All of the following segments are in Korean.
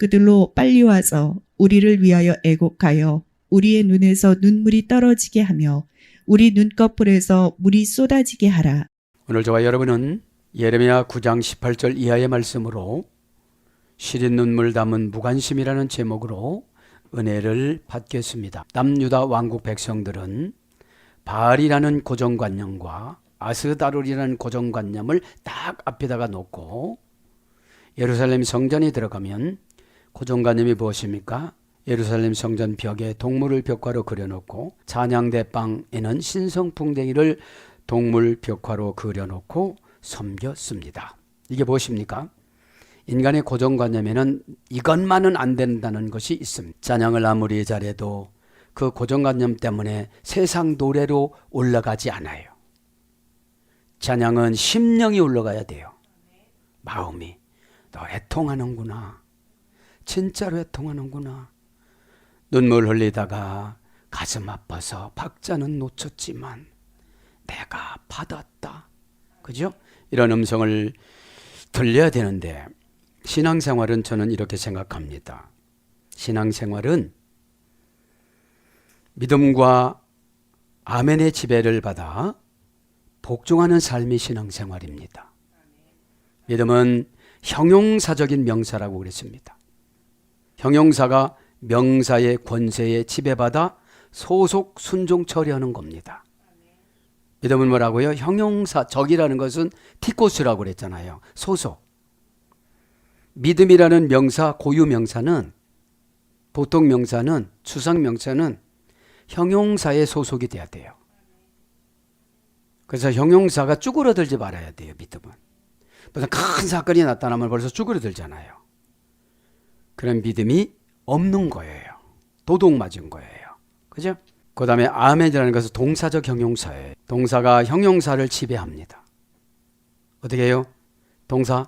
그들로 빨리 와서 우리를 위하여 애곡하여 우리의 눈에서 눈물이 떨어지게 하며 우리 눈꺼풀에서 물이 쏟아지게 하라. 오늘 저와 여러분은 예레미야 9장 18절 이하의 말씀으로 시린 눈물 담은 무관심이라는 제목으로 은혜를 받겠습니다. 남유다 왕국 백성들은 바알이라는 고정관념과 아스다룰이라는 고정관념을 딱 앞에다가 놓고 예루살렘 성전에 들어가면 고정관념이 무엇입니까? 예루살렘 성전 벽에 동물을 벽화로 그려놓고 찬양대방에는 신성풍뎅이를 동물 벽화로 그려놓고 섬겼습니다. 이게 무엇입니까? 인간의 고정관념에는 이것만은 안 된다는 것이 있습니다. 찬양을 아무리 잘해도 그 고정관념 때문에 세상 노래로 올라가지 않아요. 찬양은 심령이 올라가야 돼요. 마음이. 너 애통하는구나. 진짜로 애통하는구나. 눈물 흘리다가 가슴 아파서 박자는 놓쳤지만 내가 받았다. 그죠? 이런 음성을 들려야 되는데 신앙생활은 저는 이렇게 생각합니다. 신앙생활은 믿음과 아멘의 지배를 받아 복종하는 삶이 신앙생활입니다. 믿음은 형용사적인 명사라고 그랬습니다. 형용사가 명사의 권세에 지배받아 소속 순종 처리하는 겁니다. 믿음은 뭐라고요? 형용사, 적이라는 것은 티코스라고 그랬잖아요. 소속. 믿음이라는 명사, 고유 명사는, 보통 명사는, 추상 명사는 형용사에 소속이 돼야 돼요. 그래서 형용사가 쭈그러들지 말아야 돼요. 믿음은. 무슨 큰 사건이 나타나면 벌써 쭈그러들잖아요. 그런 믿음이 없는 거예요. 도둑 맞은 거예요. 그죠? 그 다음에 아멘이라는 것은 동사적 형용사예요. 동사가 형용사를 지배합니다. 어떻게 해요? 동사,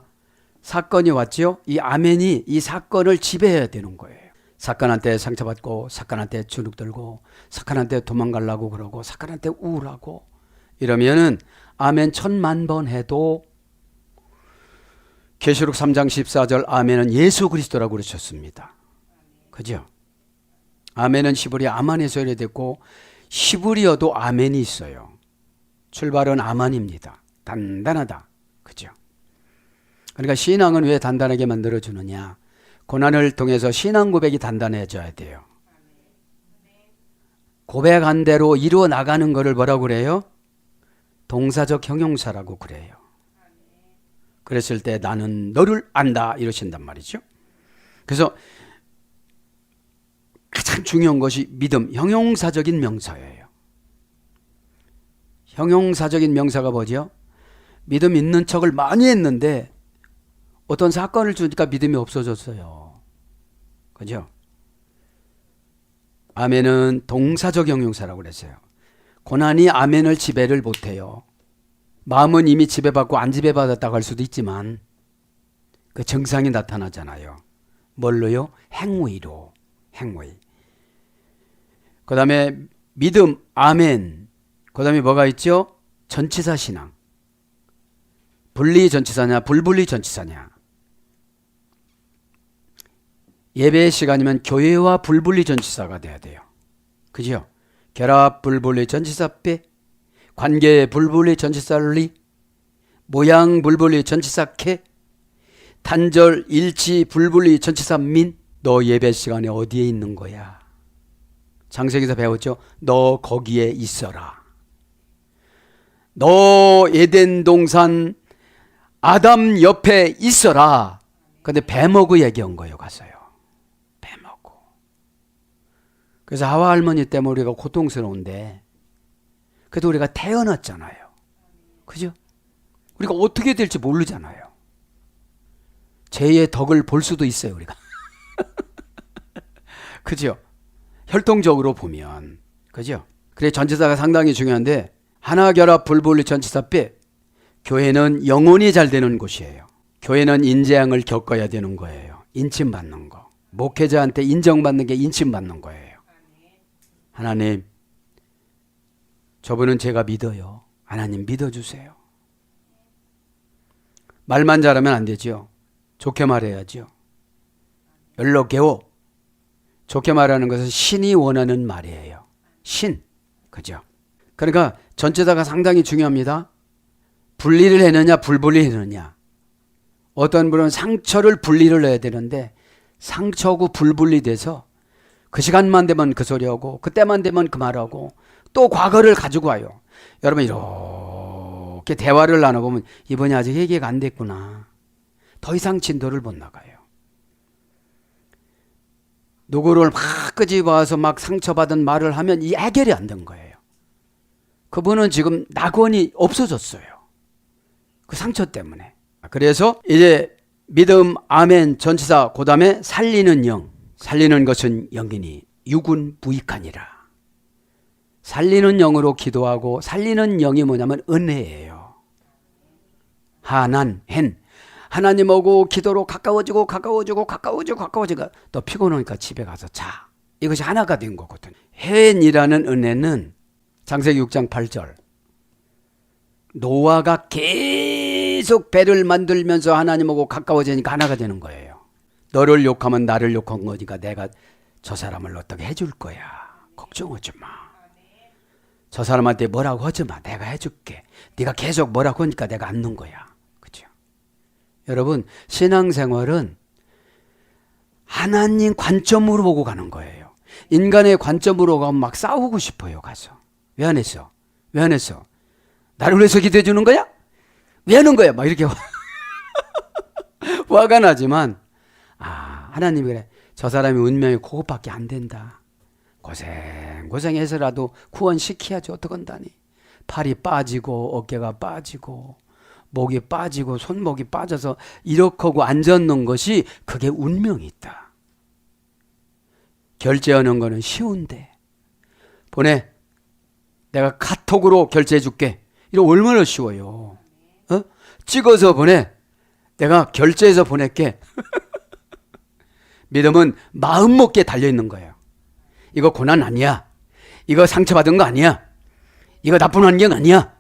사건이 왔죠? 이 아멘이 이 사건을 지배해야 되는 거예요. 사건한테 상처받고, 사건한테 주눅들고, 사건한테 도망가려고 그러고, 사건한테 우울하고 이러면은 아멘 1000만 번 해도 계시록 3장 14절 아멘은 예수 그리스도라고 그러셨습니다. 그죠? 아멘은 히브리 아만에서 유래됐고 히브리어도 아멘이 있어요. 출발은 아만입니다. 단단하다. 그죠? 그러니까 신앙은 왜 단단하게 만들어주느냐? 고난을 통해서 신앙 고백이 단단해져야 돼요. 고백한 대로 이루어 나가는 것을 뭐라고 그래요? 동사적 형용사라고 그래요. 그랬을 때 나는 너를 안다 이러신단 말이죠. 그래서 가장 중요한 것이 믿음, 형용사적인 명사예요. 형용사적인 명사가 뭐죠? 믿음 있는 척을 많이 했는데 어떤 사건을 주니까 믿음이 없어졌어요. 그죠? 아멘은 동사적 형용사라고 그랬어요. 고난이 아멘을 지배를 못해요. 마음은 이미 지배받고 안 지배받았다고 할 수도 있지만 그 증상이 나타나잖아요. 뭘로요? 행위로. 행위. 그 다음에 믿음, 아멘. 그 다음에 뭐가 있죠? 전치사 신앙. 분리 전치사냐, 불분리 전치사냐. 예배 시간이면 교회와 불분리 전치사가 돼야 돼요. 그죠? 결합 불분리 전치사 빼, 관계 불분리 전치사 리, 모양 불분리 전치사 캐, 단절 일치 불분리 전치사 민. 너 예배 시간에 어디에 있는 거야? 창세기에서 배웠죠? 너 거기에 있어라. 너 에덴 동산 아담 옆에 있어라. 근데 뱀하고 얘기한 거예요. 가서요. 뱀하고. 그래서 하와 할머니 때문에 우리가 고통스러운데 그래도 우리가 태어났잖아요. 그죠? 우리가 어떻게 될지 모르잖아요. 죄의 덕을 볼 수도 있어요. 우리가. 그죠? 혈통적으로 보면. 그죠? 그래 전치사가 상당히 중요한데 하나 결합 불분리 전치사 빼. 교회는 영혼이 잘 되는 곳이에요. 교회는 인재양을 겪어야 되는 거예요. 인침받는 거. 목회자한테 인정받는 게 인침받는 거예요. 하나님, 저분은 제가 믿어요. 하나님 믿어주세요. 말만 잘하면 안 되죠. 좋게 말해야죠. 연로게오. 좋게 말하는 것은 신이 원하는 말이에요. 신. 그죠? 그러니까 전체다가 상당히 중요합니다. 분리를 해느냐 불분리를 해느냐. 어떤 분은 상처를 분리를 해야 되는데 상처고 불분리돼서 그 시간만 되면 그 소리하고 그때만 되면 그 말하고 또 과거를 가지고 와요. 여러분 이렇게 대화를 나눠보면 이번이 아직 해결가 안 됐구나. 더 이상 진도를 못 나가요. 누구를 막 끄집어와서 막 상처받은 말을 하면 이 해결이 안 된 거예요. 그분은 지금 낙원이 없어졌어요. 그 상처 때문에. 그래서 이제 믿음, 아멘, 전치사, 그 다음에 살리는 영. 살리는 것은 영이니 육은 무익하니라. 살리는 영으로 기도하고 살리는 영이 뭐냐면 은혜예요. 하난, 헨. 하나님하고 기도로 가까워지고 또 피곤하니까 집에 가서 자. 이것이 하나가 된 거거든요. 헨이라는 은혜는 창세기 6장 8절. 노아가 계속 배를 만들면서 하나님하고 가까워지니까 하나가 되는 거예요. 너를 욕하면 나를 욕한 거니까 내가 저 사람을 어떻게 해줄 거야. 걱정하지 마. 저 사람한테 뭐라고 하지 마. 내가 해줄게. 네가 계속 뭐라고 하니까 내가 안는 거야. 그렇죠? 여러분 신앙생활은 하나님 관점으로 보고 가는 거예요. 인간의 관점으로 가면 막 싸우고 싶어요. 가서. 왜 안 했어? 왜 안 했어? 나를 위해서 기도해 주는 거야? 왜 하는 거야? 막 이렇게 화가 나지만 하나님이 그래. 저 사람이 운명이 그것밖에 안 된다. 고생해서라도 구원시켜야지 어떡한다니. 팔이 빠지고 어깨가 빠지고 목이 빠지고 손목이 빠져서 이렇게 하고 앉았는 것이 그게 운명이 있다. 결제하는 거는 쉬운데 보내. 내가 카톡으로 결제해 줄게. 이거 얼마나 쉬워요. 찍어서 보내. 내가 결제해서 보낼게. 믿음은 마음먹기에 달려있는 거예요. 이거 고난 아니야. 이거 상처받은 거 아니야. 이거 나쁜 환경 아니야.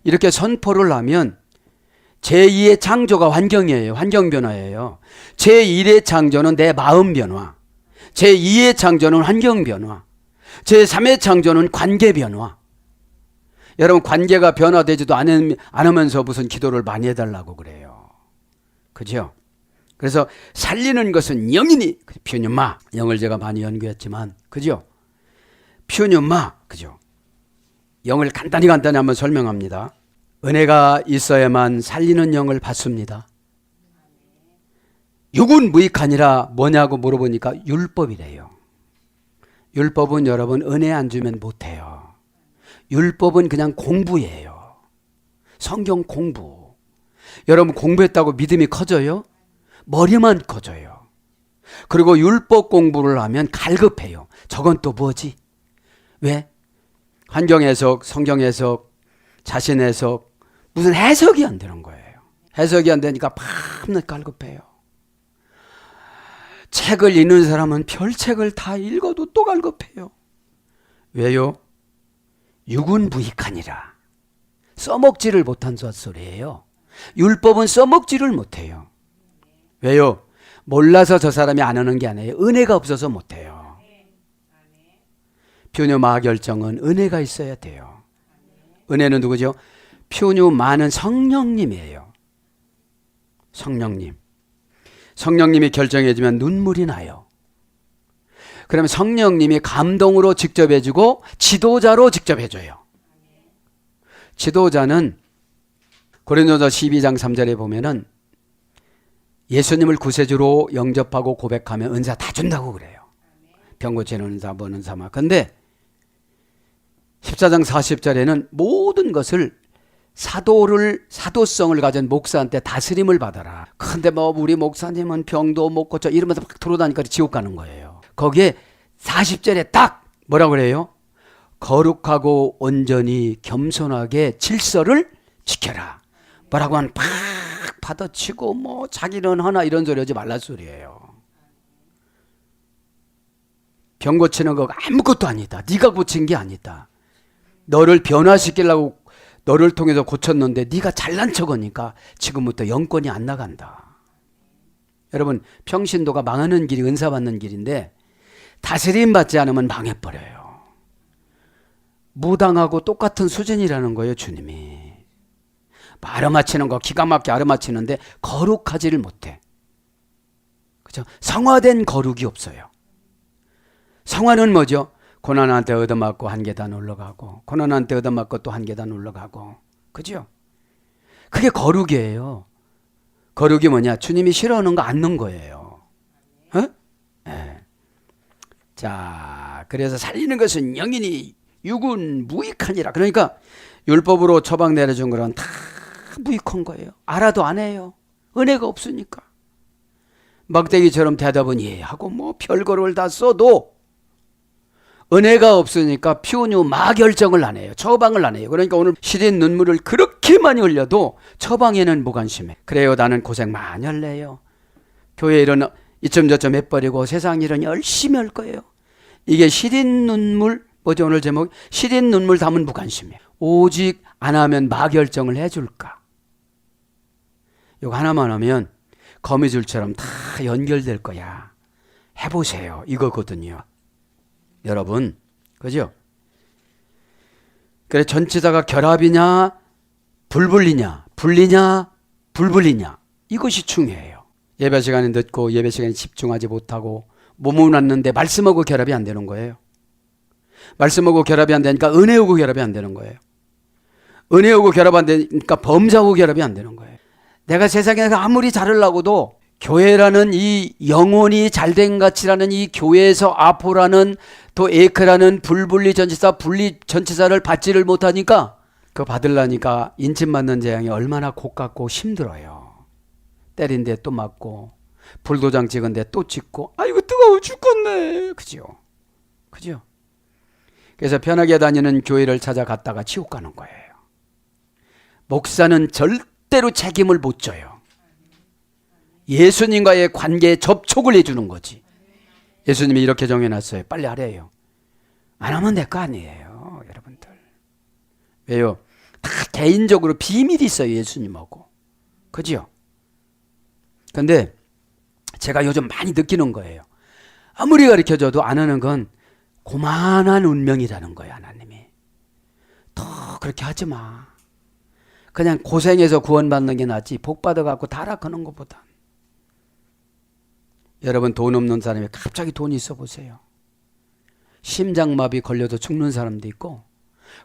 이렇게 선포를 하면 제2의 창조가 환경이에요. 환경 변화예요. 제1의 창조는 내 마음 변화. 제2의 창조는 환경 변화. 제3의 창조는 관계 변화. 여러분 관계가 변화되지도 않으면서 무슨 기도를 많이 해달라고 그래요. 그죠? 그래서 살리는 것은 영이니 퓨뉴마. 영을 제가 많이 연구했지만 그죠? 퓨뉴마. 그죠? 영을 간단히 한번 설명합니다. 은혜가 있어야만 살리는 영을 받습니다. 육은 무익하니라 뭐냐고 물어보니까 율법이래요. 율법은 여러분 은혜 안 주면 못해요. 율법은 그냥 공부예요. 성경 공부. 여러분 공부했다고 믿음이 커져요? 머리만 커져요. 그리고 율법 공부를 하면 갈급해요. 저건 또 뭐지? 왜? 환경 해석, 성경 해석, 자신 해석, 무슨 해석이 안 되는 거예요. 해석이 안 되니까 밤낮 갈급해요. 책을 읽는 사람은 별책을 다 읽어도 또 갈급해요. 왜요? 육은 무익하니라. 써먹지를 못한 소리예요. 율법은 써먹지를 못해요. 왜요? 몰라서 저 사람이 안 하는 게 아니에요. 은혜가 없어서 못해요. 퓨뉴마 결정은 은혜가 있어야 돼요. 은혜는 누구죠? 퓨뉴마는 성령님이에요. 성령님. 성령님이 결정해주면 눈물이 나요. 그러면 성령님이 감동으로 직접 해주고 지도자로 직접 해줘요. 지도자는 고린도서 12장 3절에 보면은 예수님을 구세주로 영접하고 고백하면 은사 다 준다고 그래요. 병 고치는 은사, 뭐 은사 막. 근데 14장 40절에는 모든 것을 사도성을 가진 목사한테 다스림을 받아라. 근데 뭐 우리 목사님은 병도 못 고쳐 이러면서 막 돌아다니까 지옥 가는 거예요. 거기에 40절에 딱 뭐라고 그래요? 거룩하고 온전히 겸손하게 질서를 지켜라. 뭐라고 하면 팍 받아치고 뭐 자기는 하나 이런 소리 하지 말란 소리예요. 병 고치는 거 아무것도 아니다. 네가 고친 게 아니다. 너를 변화시키려고 너를 통해서 고쳤는데 네가 잘난 척하니까 지금부터 영권이 안 나간다. 여러분, 평신도가 망하는 길이 은사 받는 길인데 다스림 받지 않으면 망해버려요. 무당하고 똑같은 수준이라는 거예요, 주님이. 아르마치는 거 기가 막히게 아르마치는데 거룩하지를 못해. 그죠? 성화된 거룩이 없어요. 성화는 뭐죠? 고난한테 얻어맞고 한 계단 올라가고, 고난한테 얻어맞고 또 한 계단 올라가고, 그죠? 그게 거룩이에요. 거룩이 뭐냐? 주님이 싫어하는 거 않는 거예요. 어? 네. 자, 그래서 살리는 것은 영이니 육은 무익하니라. 그러니까 율법으로 처방 내려준 거는 다 무익한 거예요. 알아도 안 해요. 은혜가 없으니까. 막대기처럼 대답은 예 하고 뭐 별거를 다 써도 은혜가 없으니까 피우뉴 마결정을 안 해요. 처방을 안 해요. 그러니까 오늘 시린 눈물을 그렇게 많이 흘려도 처방에는 무관심해. 그래요, 나는 고생 많이 할래요. 교회 일은 이점 저점 해버리고 세상 일은 열심히 할 거예요. 이게 시린 눈물, 뭐죠 오늘 제목? 시린 눈물 담은 무관심이에요. 오직 안 하면 마결정을 해줄까? 이거 하나만 하면 거미줄처럼 다 연결될 거야. 해보세요. 이거거든요. 여러분, 그죠? 그래, 전치사가 결합이냐, 불분리냐, 분리냐, 불분리냐, 이것이 중요해요. 예배 시간에 늦고 예배 시간에 집중하지 못하고 몸은 왔는데 말씀하고 결합이 안 되는 거예요. 말씀하고 결합이 안 되니까 은혜하고 결합이 안 되는 거예요. 은혜하고 결합 안 되니까 범사하고 결합이 안 되는 거예요. 내가 세상에서 아무리 잘하려고도 교회라는 이 영혼이 잘된 가치라는 이 교회에서 아포라는 또 에크라는 불분리 전치사 분리 전치사를 받지를 못하니까 그거 받으려니까 인침 맞는 재앙이 얼마나 곱같고 힘들어요. 때린데 또 맞고 불도장 찍은데 또 찍고 아이고 뜨거워 죽겠네. 그죠? 그죠? 그래서 편하게 다니는 교회를 찾아갔다가 지옥 가는 거예요. 목사는 절대로 책임을 못 져요. 예수님과의 관계에 접촉을 해주는 거지. 예수님이 이렇게 정해놨어요. 빨리 하래요. 안 하면 내 거 아니에요, 여러분들. 왜요? 다 개인적으로 비밀이 있어요, 예수님하고. 그죠? 근데 제가 요즘 많이 느끼는 거예요. 아무리 가르쳐줘도 안 하는 건 고만한 운명이라는 거예요, 하나님이. 더 그렇게 하지 마. 그냥 고생해서 구원받는 게 낫지 복 받아갖고 타락하는 것보다. 여러분, 돈 없는 사람이 갑자기 돈이 있어 보세요. 심장마비 걸려도 죽는 사람도 있고.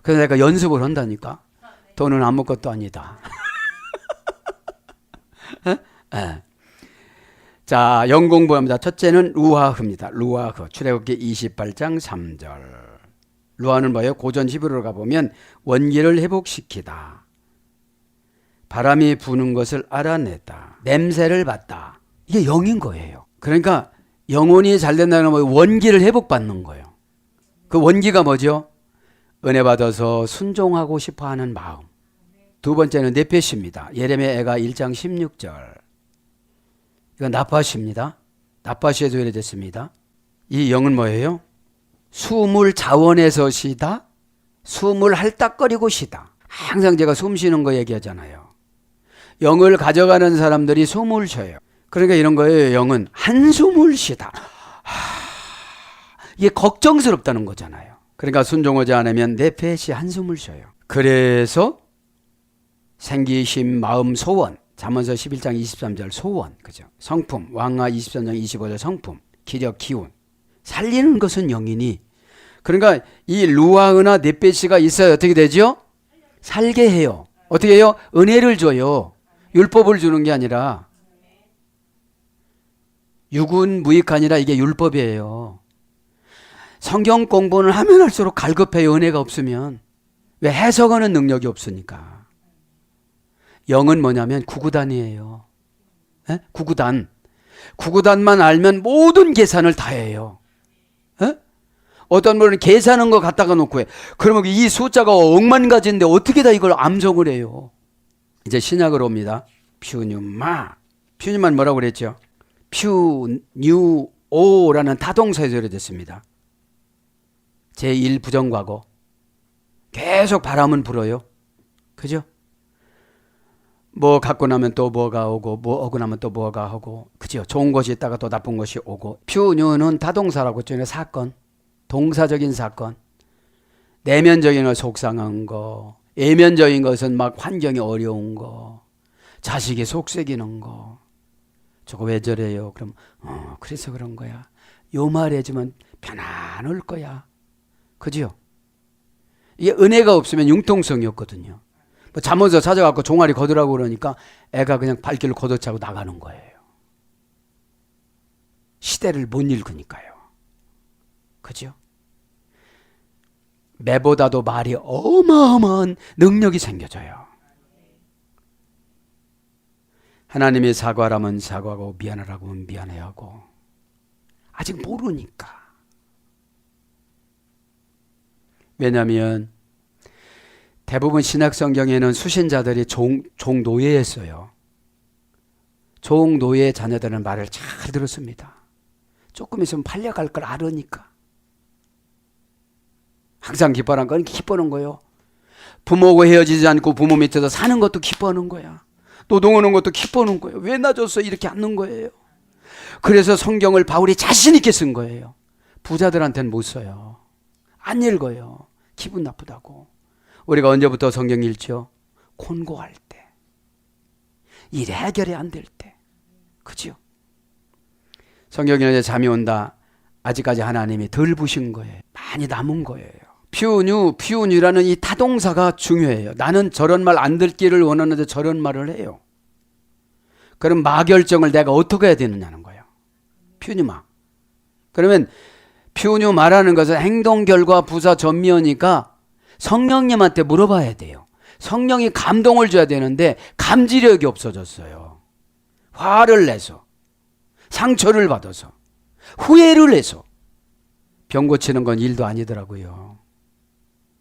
그래서 내가 연습을 한다니까. 돈은 아무것도 아니다. 네. 자, 영공부합니다. 첫째는 루아흐입니다. 루아흐. 출애굽기 28장 3절. 루아는 뭐예요? 고전 히브리어로 가보면 원기를 회복시키다. 바람이 부는 것을 알아내다. 냄새를 맡다. 이게 영인 거예요. 그러니까 영혼이 잘 된다는 건 원기를 회복받는 거예요. 그 원기가 뭐죠? 은혜 받아서 순종하고 싶어하는 마음. 두 번째는 네페시입니다. 예레미야 애가 1장 16절. 이건 나파시입니다. 나파시에도 이래 됐습니다. 이 영은 뭐예요? 숨을 자원해서 쉬다, 숨을 할딱거리고 쉬다. 항상 제가 숨 쉬는 거 얘기하잖아요. 영을 가져가는 사람들이 숨을 쉬어요. 그러니까 이런 거예요. 영은 한숨을 쉬다. 이게 걱정스럽다는 거잖아요. 그러니까 순종하지 않으면 네페시 한숨을 쉬어요. 그래서 생기심, 마음, 소원. 잠언서 11장 23절 소원. 그죠? 성품. 왕하 23장 25절 성품. 기력, 기운. 살리는 것은 영이니. 그러니까 이 루아흐나 네페시가 있어야 어떻게 되죠? 살게 해요. 어떻게 해요? 은혜를 줘요. 율법을 주는 게 아니라. 육은 무익하니라. 이게 율법이에요. 성경 공부를 하면 할수록 갈급해요. 은혜가 없으면. 왜? 해석하는 능력이 없으니까. 영은 뭐냐면 구구단이에요. 에? 구구단. 구구단만 알면 모든 계산을 다 해요. 에? 어떤 분은 계산한 거 갖다가 놓고 해. 그러면 이 숫자가 억만 가지인데 어떻게 다 이걸 암송을 해요? 이제 신약으로 옵니다. 퓨뉴마. 퓨뉴만 뭐라고 그랬죠? 퓨뉴오라는 타동사에서 이루어졌습니다. 제1부정과거. 계속 바람은 불어요. 그죠? 뭐 갖고 나면 또 뭐가 오고, 뭐 오고 나면 또 뭐가 오고, 그죠? 좋은 것이 있다가 또 나쁜 것이 오고. 퓨뉴는 타동사라고 했잖아요. 사건, 동사적인 사건. 내면적인 거 속상한 거, 외면적인 것은 막 환경이 어려운 거, 자식이 속썩이는 거. 저거 왜 저래요? 그럼 그래서 그런 거야. 요 말 해주면 편안할 거야. 그죠? 이게 은혜가 없으면 융통성이 없거든요. 뭐 잠옷을 찾아갖고 종아리 걷으라고 그러니까 애가 그냥 발길을 걷어차고 나가는 거예요. 시대를 못 읽으니까요. 그죠? 매보다도 말이 어마어마한 능력이 생겨져요. 하나님이 사과라면 사과하고 미안하라고 하면 미안해하고. 아직 모르니까. 왜냐하면 대부분 신약 성경에는 수신자들이 종노예였어요. 종노예 자녀들은 말을 잘 들었습니다. 조금 있으면 팔려갈 걸 알으니까. 항상 기뻐하는 건 기뻐하는 거예요. 부모하고 헤어지지 않고 부모 밑에서 사는 것도 기뻐하는 거야. 노동하는 것도 기뻐하는 거예요. 왜 나 줬어? 이렇게 않는 거예요. 그래서 성경을 바울이 자신 있게 쓴 거예요. 부자들한테는 못 써요. 안 읽어요. 기분 나쁘다고. 우리가 언제부터 성경 읽죠? 곤고할 때. 일 해결이 안 될 때. 그죠? 성경에 이제 잠이 온다. 아직까지 하나님이 덜 부신 거예요. 많이 남은 거예요. 퓨뉴라는 이 타동사가 중요해요. 나는 저런 말 안 듣기를 원하는데 저런 말을 해요. 그럼 마결정을 내가 어떻게 해야 되느냐는 거예요. 퓨뉴마. 그러면 퓨뉴 말하는 것은 행동, 결과, 부사, 전미어니까 성령님한테 물어봐야 돼요. 성령이 감동을 줘야 되는데 감지력이 없어졌어요. 화를 내서, 상처를 받아서, 후회를 해서. 병 고치는 건 일도 아니더라고요.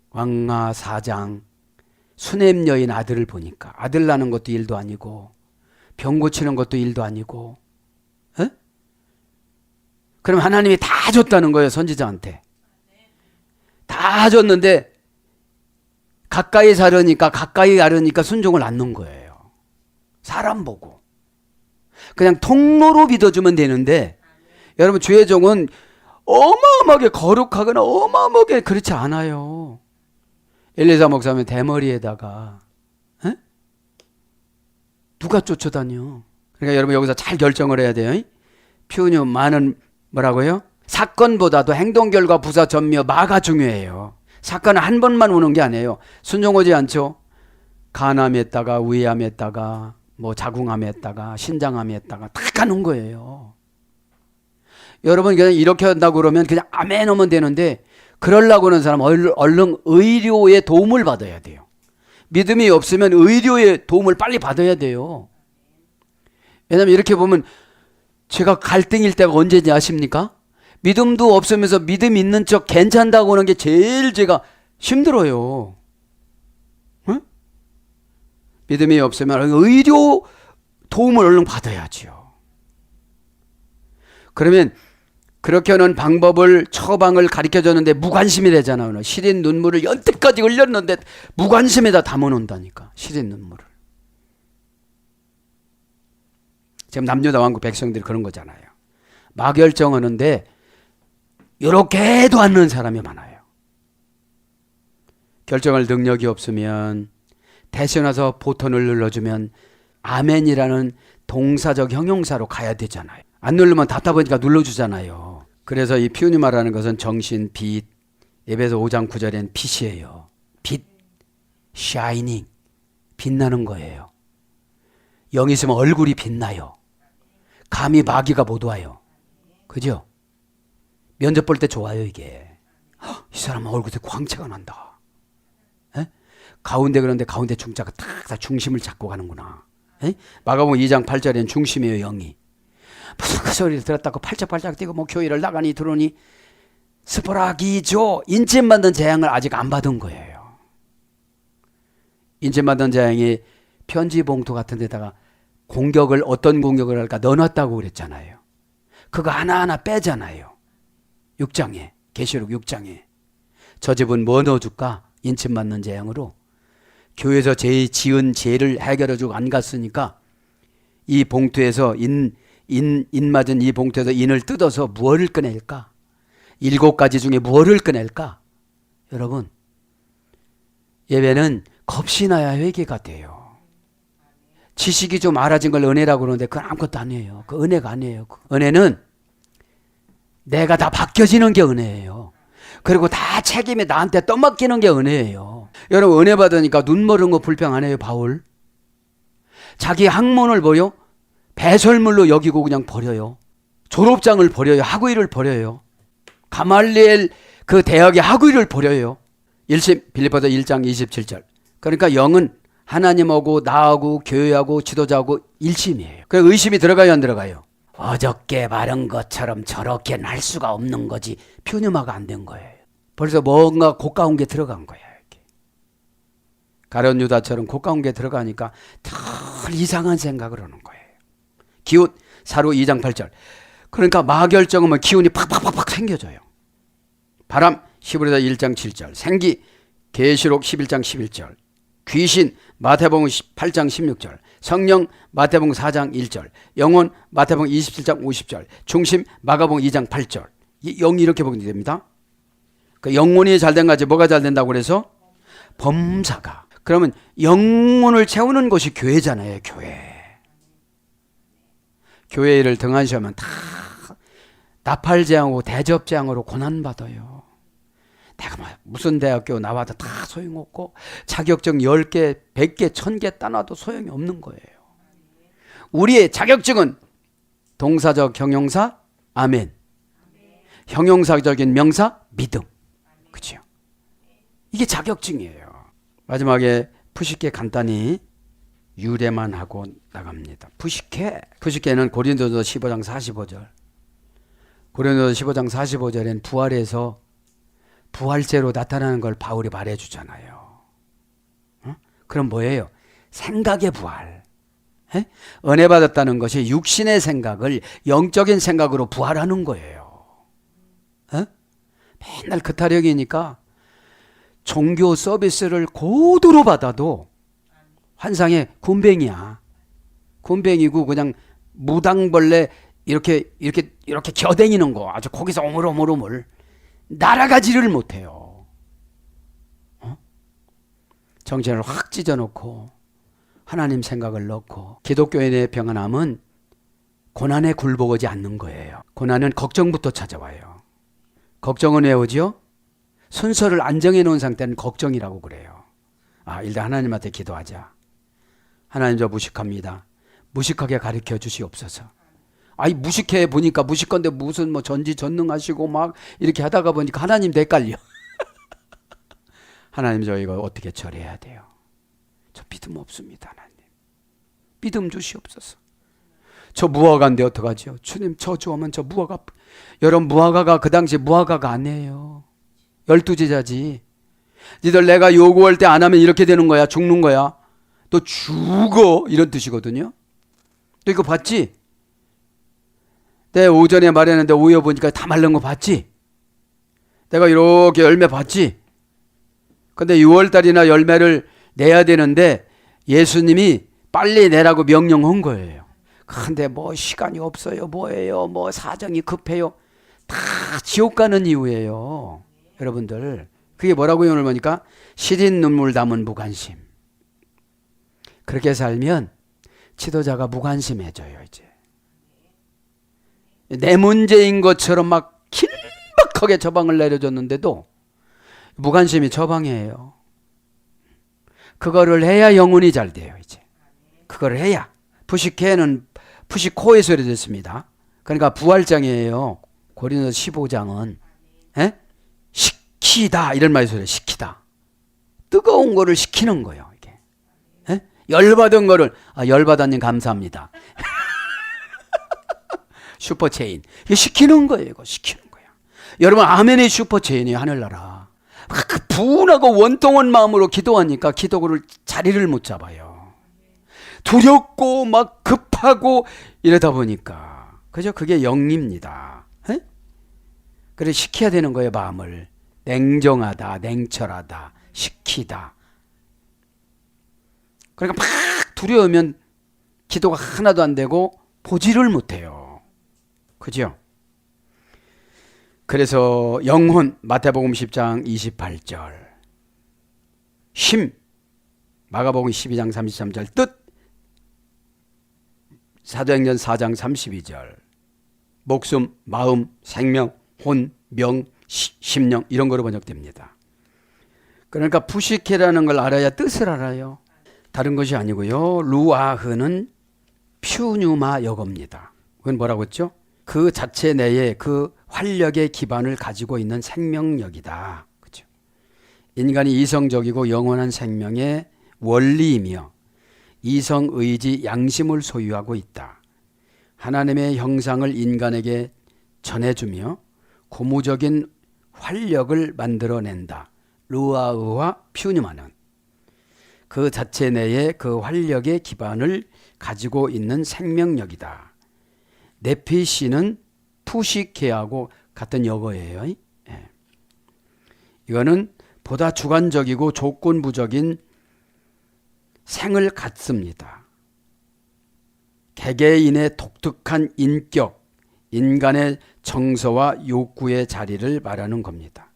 왕하 4장 수냄 여인 아들을 보니까 아들 낳는 것도 일도 아니고 병 고치는 것도 일도 아니고. 에? 그럼 하나님이 다 줬다는 거예요. 선지자한테. 다 줬는데 가까이 알으니까 순종을 안 놓은 거예요. 사람 보고. 그냥 통로로 믿어주면 되는데 여러분 주의 종은 어마어마하게 거룩하거나 어마어마하게 그렇지 않아요. 엘리사 목사님 대머리에다가 누가 쫓아다녀. 그러니까 여러분 여기서 잘 결정을 해야 돼요. 퓨뉴 많은 뭐라고요? 사건보다도 행동, 결과, 부사, 전미어, 마가 중요해요. 사건은 한 번만 오는 게 아니에요. 순종하지 않죠. 간암에 했다가 위암에 했다가 뭐 자궁암에 했다가 신장암에 했다가 다 가는 거예요. 여러분 그냥 이렇게 한다고 그러면 그냥 아멘 하면 되는데 그러려고 하는 사람은 얼른 의료의 도움을 받아야 돼요. 믿음이 없으면 의료의 도움을 빨리 받아야 돼요. 왜냐하면 이렇게 보면 제가 갈등일 때가 언제인지 아십니까? 믿음도 없으면서 믿음 있는 척 괜찮다고 하는 게 제일 제가 힘들어요. 응? 믿음이 없으면 의료 도움을 얼른 받아야죠. 그러면 그렇게 하는 방법을 처방을 가르쳐줬는데 무관심이 되잖아요. 시린 눈물을 연태까지 흘렸는데 무관심에다 담아놓는다니까. 시린 눈물을. 지금 남유다 왕국 백성들이 그런 거잖아요. 마결정하는데 이렇게 해도 않는 사람이 많아요. 결정할 능력이 없으면 대신 와서 보턴을 눌러주면 아멘이라는 동사적 형용사로 가야 되잖아요. 안 누르면 답답하니까 눌러주잖아요. 그래서 이 퓨뉴마라는 것은 정신, 빛, 에베소 5장 9절엔 빛이에요. 빛, 샤이닝, 빛나는 거예요. 영이 있으면 얼굴이 빛나요. 감히 마귀가 못 와요. 그죠? 면접 볼 때 좋아요 이게. 이 사람 얼굴에 광채가 난다. 에? 가운데 그런데 가운데 중자가 다 중심을 잡고 가는구나. 에? 마가복음 2장 8절에는 중심이에요. 영이. 무슨 그 소리를 들었다고 팔짝팔짝 뛰고 뭐 교회를 나가니 들어오니 스포라기죠. 인침받는 재앙을 아직 안 받은 거예요. 인침받는 재앙이 편지 봉투 같은 데다가 공격을 어떤 공격을 할까 넣어놨다고 그랬잖아요. 그거 하나하나 빼잖아요. 6장에 계시록 6장에 저 집은 뭐 넣어줄까? 인침받는 재앙으로 교회에서 제 지은 죄를 해결해주고 안 갔으니까 이 봉투에서 인 맞은 이 봉투에서 인을 뜯어서 무엇을 꺼낼까? 7가지 중에 무엇을 꺼낼까? 여러분, 예배는 겁시나야 회개가 돼요. 지식이 좀 알아진 걸 은혜라고 그러는데 그건 아무것도 아니에요. 그 은혜가 아니에요. 그 은혜는 내가 다 바뀌어지는 게 은혜예요. 그리고 다 책임이 나한테 떠맡기는 게 은혜예요. 여러분, 은혜 받으니까 눈 멀은 거 불평 안 해요, 바울? 자기 학문을 뭐요? 배설물로 여기고 그냥 버려요. 졸업장을 버려요. 학위를 버려요. 가말리엘 그 대학의 학위를 버려요. 빌립보서 1장 27절. 그러니까 영은 하나님하고 나하고 교회하고 지도자하고 일심이에요. 그래서 의심이 들어가요, 안 들어가요? 어저께 말한 것처럼 저렇게는 할 수가 없는 거지. 표현화가 안 된 거예요. 벌써 뭔가 고가운 게 들어간 거예요. 이렇게. 가룟 유다처럼 고가운 게 들어가니까 덜 이상한 생각을 하는 거예요. 기운 사로 2장 8절. 그러니까 마결정하면 기운이 팍팍팍팍 생겨져요. 바람 히브리서 1장 7절. 생기 계시록 11장 11절. 귀신 마태복음 8장 16절. 성령 마태복음 4장 1절. 영혼 마태복음 27장 50절. 중심 마가복음 2장 8절. 영이 이렇게 보게 됩니다. 그 영혼이 잘된 거지 뭐가 잘 된다고 그래서? 범사가. 그러면 영혼을 채우는 것이 교회잖아요. 교회를 등한시하면 다 나팔재앙하고 대접재앙으로 고난받아요. 내가 무슨 대학교 나와도 다 소용없고 자격증 10개, 100개, 1000개 따놔도 소용이 없는 거예요. 우리의 자격증은 동사적 형용사 아멘, 형용사적인 명사 믿음. 그렇죠? 이게 자격증이에요. 마지막에 푸시케 간단히 유래만 하고 나갑니다. 푸시케는 고린도서 15장 45절. 고린도서 15장 45절엔 부활에서 부활체로 나타나는 걸 바울이 말해주잖아요. 그럼 뭐예요? 생각의 부활. 은혜 받았다는 것이 육신의 생각을 영적인 생각으로 부활하는 거예요. 맨날 그 타령이니까 종교 서비스를 고도로 받아도 환상의 굼벵이야. 굼벵이고 그냥 무당벌레 이렇게 겨댕이는 거. 아주 거기서 오물오물 날아가지를 못해요. 정신을 확 찢어놓고 하나님 생각을 넣고 기독교인의 평안함은 고난에 굴복하지 않는 거예요. 고난은 걱정부터 찾아와요. 걱정은 왜 오죠? 순서를 안정해 놓은 상태는 걱정이라고 그래요. 일단 하나님한테 기도하자. 하나님 저 무식합니다. 무식하게 가르쳐 주시옵소서. 무식해 보니까 무식한데 무슨 전지전능하시고 막 이렇게 하다가 보니까 하나님 헷갈려. 하나님 저 이거 어떻게 처리해야 돼요? 저 믿음 없습니다. 하나님. 믿음 주시옵소서. 저 무화과인데 어떡하죠? 주님 저 주하면 저 무화과. 여러분 무화과가 그 당시 무화과가 아니에요. 12제자지. 니들 내가 요구할 때 안 하면 이렇게 되는 거야. 죽는 거야. 또 죽어 이런 뜻이거든요. 또 이거 봤지? 내 오전에 말했는데 오후에 보니까 다 말른 거 봤지? 내가 이렇게 열매 봤지? 근데 6월달이나 열매를 내야 되는데 예수님이 빨리 내라고 명령한 거예요. 근데 시간이 없어요. 뭐예요? 사정이 급해요. 다 지옥 가는 이유예요. 여러분들. 그게 뭐라고요? 오늘 보니까 시린 눈물 담은 무관심. 그렇게 살면 지도자가 무관심해져요. 이제 내 문제인 것처럼 막 긴박하게 처방을 내려줬는데도 무관심이 처방이에요. 그거를 해야 영혼이 잘 돼요. 이제 그거를 해야. 푸시케는 푸시코에서 이루어졌습니다. 그러니까 부활장이에요. 고린도서 15장은 식히다 이런 말이 소리예요. 식히다. 뜨거운 거를 식히는 거예요. 이게 열받은 거를 열받았님 감사합니다. 슈퍼체인. 이게 시키는 거예요. 이거 시키는 거야. 여러분 아멘의 슈퍼체인이에요. 하늘나라. 분하고 원통한 마음으로 기도하니까 기도를 자리를 못 잡아요. 두렵고 막 급하고 이러다 보니까 그죠? 그게 영입니다. 그래 식혀야 되는 거예요. 마음을 냉정하다, 냉철하다, 식히다. 그러니까 막 두려우면 기도가 하나도 안 되고 보지를 못해요. 그죠? 그래서 영혼, 마태복음 10장 28절, 심, 마가복음 12장 33절, 뜻, 사도행전 4장 32절, 목숨, 마음, 생명, 혼, 명, 심령 이런 거로 번역됩니다. 그러니까 푸시케라는 걸 알아야 뜻을 알아요. 다른 것이 아니고요. 루아흐는 퓨뉴마 여거입니다. 그건 뭐라고 했죠? 그 자체 내에 그 활력의 기반을 가지고 있는 생명력이다. 그렇죠? 인간이 이성적이고 영원한 생명의 원리이며 이성, 의지, 양심을 소유하고 있다. 하나님의 형상을 인간에게 전해주며 고무적인 활력을 만들어낸다. 루아흐와 퓨뉴마는 그 자체 내에 그 활력의 기반을 가지고 있는 생명력이다. 네피시는 푸시케하고 같은 역어예요. 예. 이거는 보다 주관적이고 조건부적인 생을 갖습니다. 개개인의 독특한 인격, 인간의 정서와 욕구의 자리를 말하는 겁니다.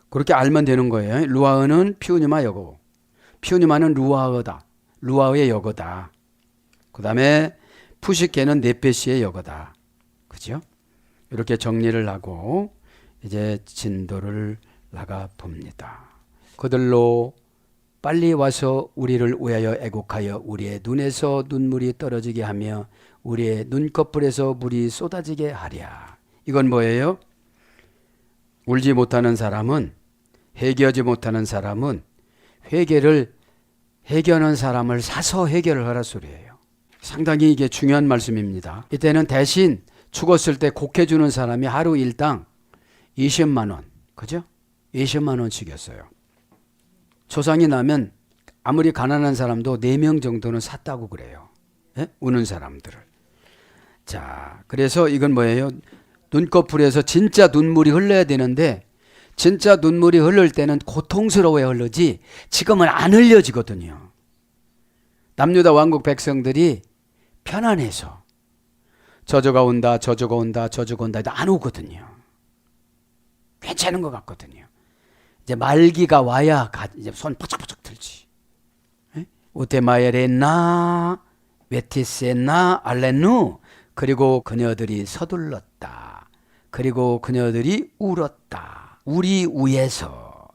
그렇게 알면 되는 거예요. 루아흐는 퓨뉴마 여거, 퓨뉴마는 루아흐다. 루아흐의 여거다. 그 다음에 푸시케는 네페시의 여거다. 그죠? 이렇게 정리를 하고 이제 진도를 나가 봅니다. 그들로 빨리 와서 우리를 위하여 애곡하여 우리의 눈에서 눈물이 떨어지게 하며 우리의 눈꺼풀에서 물이 쏟아지게 하랴. 이건 뭐예요? 울지 못하는 사람은, 회개하지 못하는 사람은 회개하는 사람을 사서 회개를 하라 소리예요. 상당히 이게 중요한 말씀입니다. 이때는 대신 죽었을 때 곡해주는 사람이 하루 일당 20만 원, 그죠? 20만 원씩이었어요. 조상이 나면 아무리 가난한 사람도 4명 정도는 샀다고 그래요. 예? 우는 사람들을. 자, 그래서 이건 뭐예요? 눈꺼풀에서 진짜 눈물이 흘러야 되는데 진짜 눈물이 흐를 때는 고통스러워야 흐르지 지금은 안 흘려지거든요. 남유다 왕국 백성들이 편안해서 저주가 온다 저주가 온다 저주가 온다 해도 안 오거든요. 괜찮은 것 같거든요. 이제 말기가 와야 이제 손 푸쩍푸쩍 들지. 우테마에레나 웨티세나 알레누. 그리고 그녀들이 서둘렀다. 그리고 그녀들이 울었다. 우리 위에서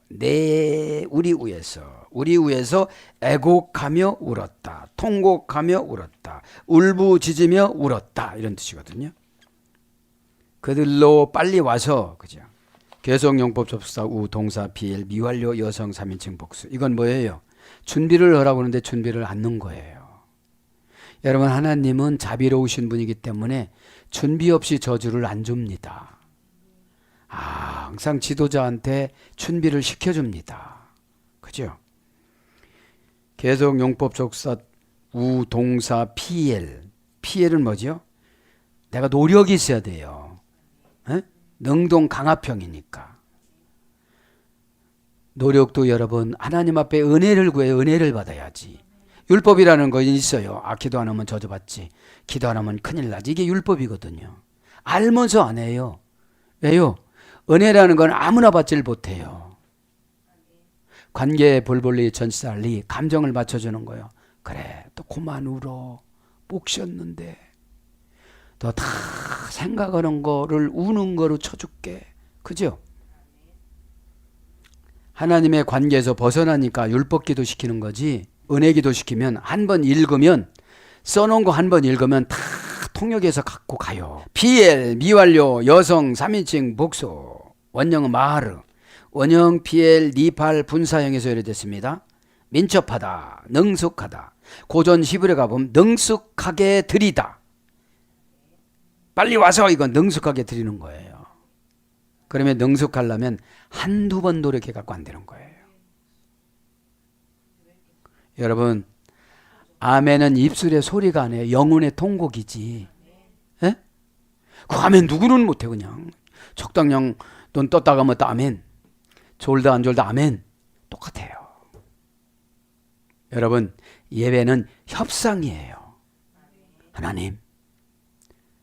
우리 위에서 애곡하며 울었다. 통곡하며 울었다. 울부짖으며 울었다. 이런 뜻이거든요. 그들로 빨리 와서, 그죠? 개성용법 접수사 우 동사 비엘 미완료 여성 3인칭 복수. 이건 뭐예요? 준비를 하라고 하는데 준비를 안 넣은 거예요. 여러분, 하나님은 자비로우신 분이기 때문에 준비 없이 저주를 안 줍니다. 항상 지도자한테 준비를 시켜줍니다. 그죠? 개성용법 접수사 우 동사 피엘. 피엘은 뭐죠? 내가 노력이 있어야 돼요. 에? 능동 강압형이니까. 노력도 여러분 하나님 앞에 은혜를 구해요. 은혜를 받아야지. 율법이라는 거 있어요. 기도 안 하면 저주받지. 기도 안 하면 큰일 나지. 이게 율법이거든요. 알면서 안 해요. 왜요? 은혜라는 건 아무나 받지를 못해요. 관계의 볼볼리 전치살리 감정을 맞춰주는 거예요. 그래 또 그만 울어. 목 쉬었는데 너 다 생각하는 거를 우는 거로 쳐줄게. 그죠? 하나님의 관계에서 벗어나니까 율법 기도 시키는 거지. 은혜 기도 시키면 한 번 읽으면 써놓은 거 한 번 읽으면 다 통역해서 갖고 가요. 비엘 미완료 여성 3인칭 복수. 원형은 마하르. 원형 비엘 니팔 분사형에서 유래됐습니다. 민첩하다, 능숙하다. 고전 히브리어 가보면 능숙하게 드리다. 빨리 와서 이건 능숙하게 드리는 거예요. 그러면 능숙하려면 한두 번 노력해 갖고 안 되는 거예요. 여러분, 아멘은 입술의 소리가 아니에요. 영혼의 통곡이지. 예? 그 아멘 누구는 못해. 그냥 적당 그냥 눈 떴다가 뭐 또 아멘, 졸다 안 졸다 아멘. 똑같아요. 여러분, 예배는 협상이에요. 하나님,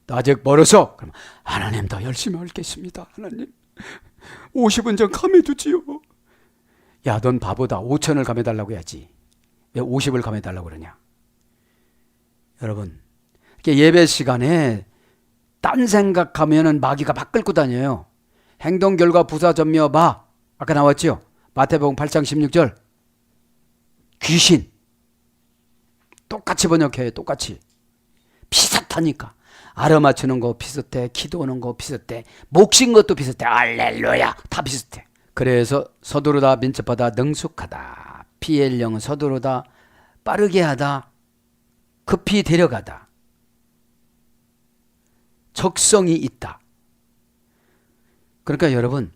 나 아직 멀어서. 그럼 하나님 더 열심히 하겠습니다. 하나님 50은 좀 감해주지요. 야, 넌 바보다. 5천을 감해달라고 해야지. 왜 50을 감해달라고 그러냐. 여러분, 이렇게 예배 시간에 딴 생각하면은 마귀가 막 끌고 다녀요. 행동 결과 부사 전며 마. 아까 나왔죠? 마태복음 8장 16절. 귀신. 똑같이 번역해요. 똑같이. 비슷하니까. 알아맞추는 거 비슷해. 기도하는 거 비슷해. 목신 것도 비슷해. 할렐루야. 다 비슷해. 그래서 서두르다 민첩하다 능숙하다. 피엘령은 서두르다 빠르게 하다 급히 데려가다 적성이 있다. 그러니까 여러분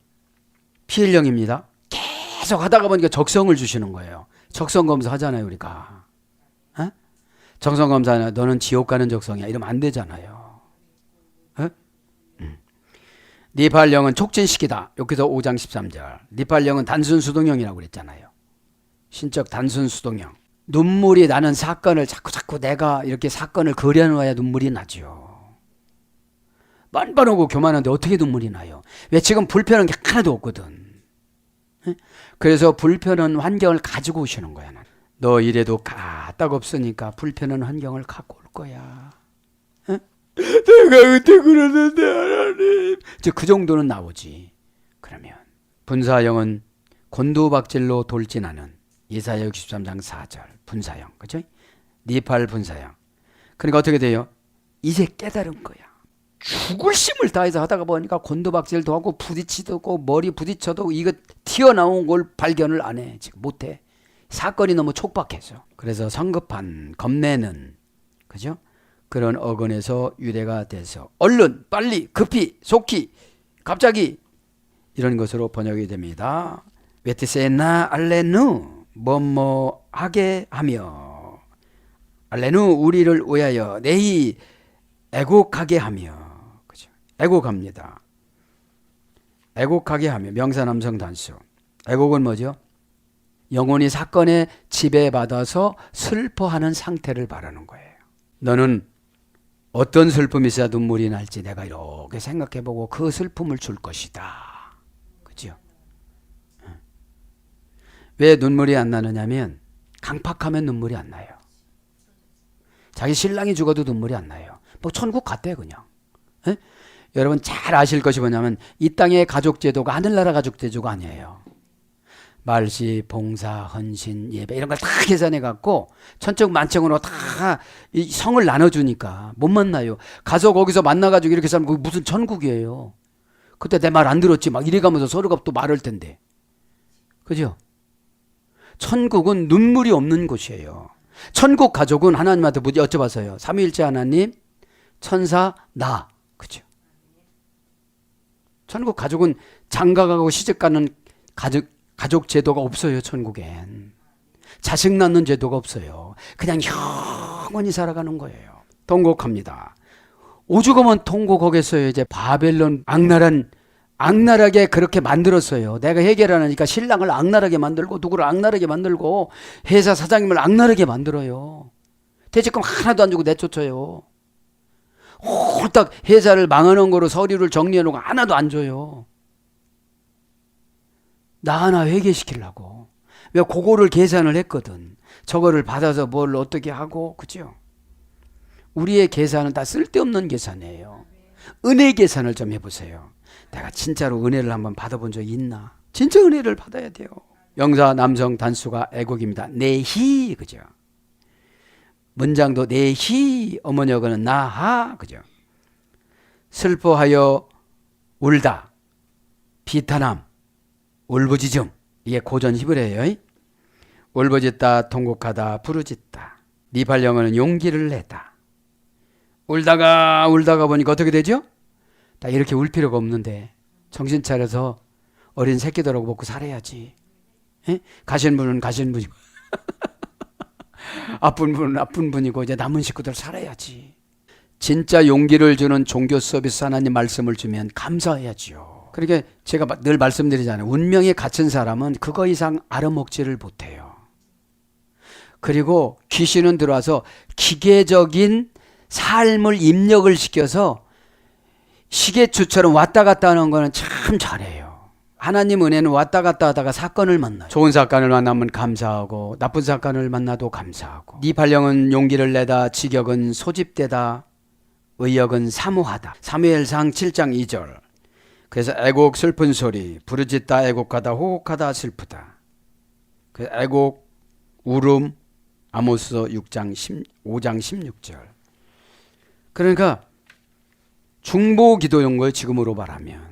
피엘령입니다. 계속 하다가 보니까 적성을 주시는 거예요. 적성 검사 하잖아요 우리가. 에? 적성 검사 너는 지옥 가는 적성이야 이러면 안 되잖아요. 에? 니팔령은 촉진시키다. 여기서 5장 13절. 니팔령은 단순 수동형이라고 그랬잖아요. 신적 단순 수동형. 눈물이 나는 사건을 자꾸 내가 이렇게 사건을 그려놓아야 눈물이 나죠. 뻔뻔하고 교만한데 어떻게 눈물이 나요? 왜? 지금 불편한 게 하나도 없거든. 그래서 불편한 환경을 가지고 오시는 거야. 너 이래도 까딱 없으니까 불편한 환경을 갖고 올 거야. 내가 그때 그러는데 하나님. 그 정도는 나오지. 그러면 분사형은 곤두박질로 돌진하는 이사야 63장 4절 분사형. 그죠? 니팔 분사형. 그러니까 어떻게 돼요? 이제 깨달은 거야. 죽을 힘을 다해서 하다가 보니까 곤두박질도 하고 부딪히도 고 머리 부딪혀도 이거 튀어나온 걸 발견을 안 해. 지금 못해. 사건이 너무 촉박해서. 그래서 성급한 겁내는 그죠? 그런 어근에서 유래가 돼서 얼른 빨리 급히 속히 갑자기 이런 것으로 번역이 됩니다. 베티세나 알레누 뭐뭐하게 하며 알레누 우리를 위하여 내히 애곡하게 하며 그죠? 애곡합니다. 애곡하게 하며 명사남성 단수. 애곡은 뭐죠? 영혼이 사건에 지배받아서 슬퍼하는 상태를 말하는 거예요. 너는 어떤 슬픔이 있어야 눈물이 날지 내가 이렇게 생각해보고 그 슬픔을 줄 것이다. 그죠? 왜 눈물이 안 나느냐면 강팍하면 눈물이 안 나요. 자기 신랑이 죽어도 눈물이 안 나요. 뭐 천국 갔대 그냥. 에? 여러분 잘 아실 것이 뭐냐면 이 땅의 가족제도가 하늘나라 가족제도가 아니에요. 말시, 봉사, 헌신, 예배 이런 걸 다 계산해 갖고 천적 만청으로 다 이 성을 나눠주니까 못 만나요. 가서 거기서 만나가지고 이렇게 살면 그게 무슨 천국이에요. 그때 내 말 안 들었지 막 이래가면서 서로가 또 말할 텐데. 그죠? 천국은 눈물이 없는 곳이에요. 천국 가족은 하나님한테 여쭤봤어요. 삼위일체 하나님, 천사, 나. 그죠? 천국 가족은 장가가고 시집가는 가족 제도가 없어요. 천국엔. 자식 낳는 제도가 없어요. 그냥 영원히 살아가는 거예요. 통곡합니다. 오죽하면 통곡하겠어요. 이제 바벨론 악랄하게 그렇게 만들었어요. 내가 해결하니까 신랑을 악랄하게 만들고 누구를 악랄하게 만들고 회사 사장님을 악랄하게 만들어요. 퇴직금 하나도 안 주고 내쫓아요. 홀딱 회사를 망하는 거로 서류를 정리해놓고 하나도 안 줘요. 나 하나 회개시키려고. 왜 그거를 계산을 했거든. 저거를 받아서 뭘 어떻게 하고 그죠? 우리의 계산은 다 쓸데없는 계산이에요. 은혜 계산을 좀 해보세요. 내가 진짜로 은혜를 한번 받아본 적이 있나? 진짜 은혜를 받아야 돼요. 영사 남성 단수가 애곡입니다. 내희 그죠? 문장도 내희 어머니어는 나하 그죠? 슬퍼하여 울다 비탄함 울부짖음 이게 고전 히브리어예요. 울부짖다 통곡하다 부르짖다. 니팔령어는 용기를 내다. 울다가 보니까 어떻게 되죠? 나 이렇게 울 필요가 없는데 정신 차려서 어린 새끼들하고 먹고 살아야지. 에? 가신 분은 가신 분이고 아픈 분은 아픈 분이고 이제 남은 식구들 살아야지. 진짜 용기를 주는 종교 서비스 하나님 말씀을 주면 감사해야지요. 그러니까 제가 늘 말씀드리잖아요. 운명에 갇힌 사람은 그거 이상 알아먹지를 못해요. 그리고 귀신은 들어와서 기계적인 삶을 입력을 시켜서 시계추처럼 왔다 갔다 하는 거는 참 잘해요. 하나님 은혜는 왔다 갔다 하다가 사건을 만나요. 좋은 사건을 만나면 감사하고 나쁜 사건을 만나도 감사하고 네 발령은 용기를 내다 직역은 소집되다 의역은 사모하다. 사무엘상 7장 2절. 그래서 애곡 슬픈 소리 부르짖다 애곡하다 호곡하다 슬프다. 그래서 애곡 울음 아모스 5장 16절. 그러니까 중보 기도인 거예요. 지금으로 말하면.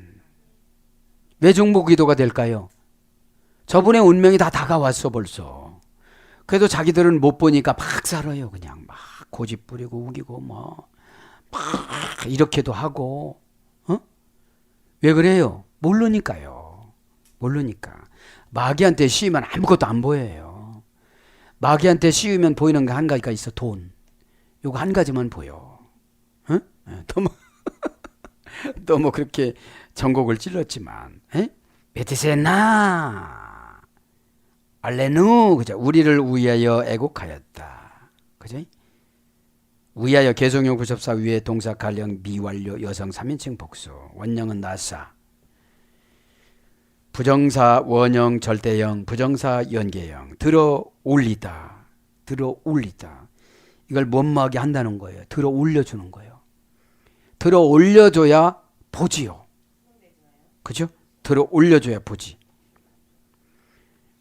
왜 중보 기도가 될까요? 저분의 운명이 다 다가왔어 벌써. 그래도 자기들은 못 보니까 막 살아요. 그냥 막 고집 부리고 우기고 뭐 막 이렇게도 하고. 왜 그래요? 모르니까요. 모르니까. 마귀한테 씌우면 아무것도 안 보여요. 마귀한테 씌우면 보이는 게 한 가지가 있어. 돈. 요거 한 가지만 보여. 또 뭐 그렇게 전곡을 찔렀지만 베티세나 알레누 그죠? 우리를 위하여 애곡하였다. 그죠? 위하여 개성용 94 위에 동사 갈령 미완료 여성 3인칭 복수 원형은 나사 부정사 원형 절대형 부정사 연계형 들어 올리다 들어 올리다 이걸 못마하게 한다는 거예요. 들어 올려주는 거예요. 들어 올려줘야 보지요. 그죠? 들어 올려줘야 보지.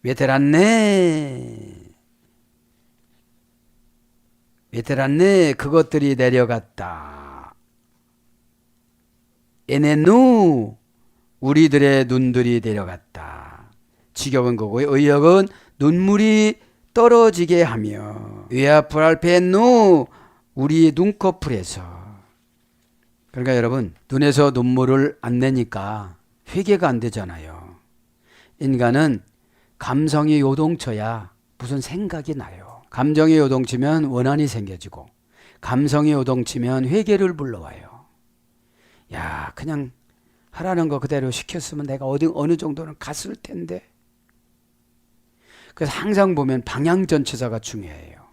베테란네 베테란네 그것들이 내려갔다. 에네누 우리들의 눈들이 내려갔다. 직역은 그거고요. 의역은 눈물이 떨어지게 하며 위아프랄페누 우리 눈꺼풀에서. 그러니까 여러분 눈에서 눈물을 안 내니까 회개가 안 되잖아요. 인간은 감성이 요동쳐야 무슨 생각이 나요. 감정이 요동치면 원한이 생겨지고 감성이 요동치면 회개를 불러와요. 야 그냥 하라는 거 그대로 시켰으면 내가 어느 정도는 갔을 텐데. 그래서 항상 보면 방향전치사가 중요해요.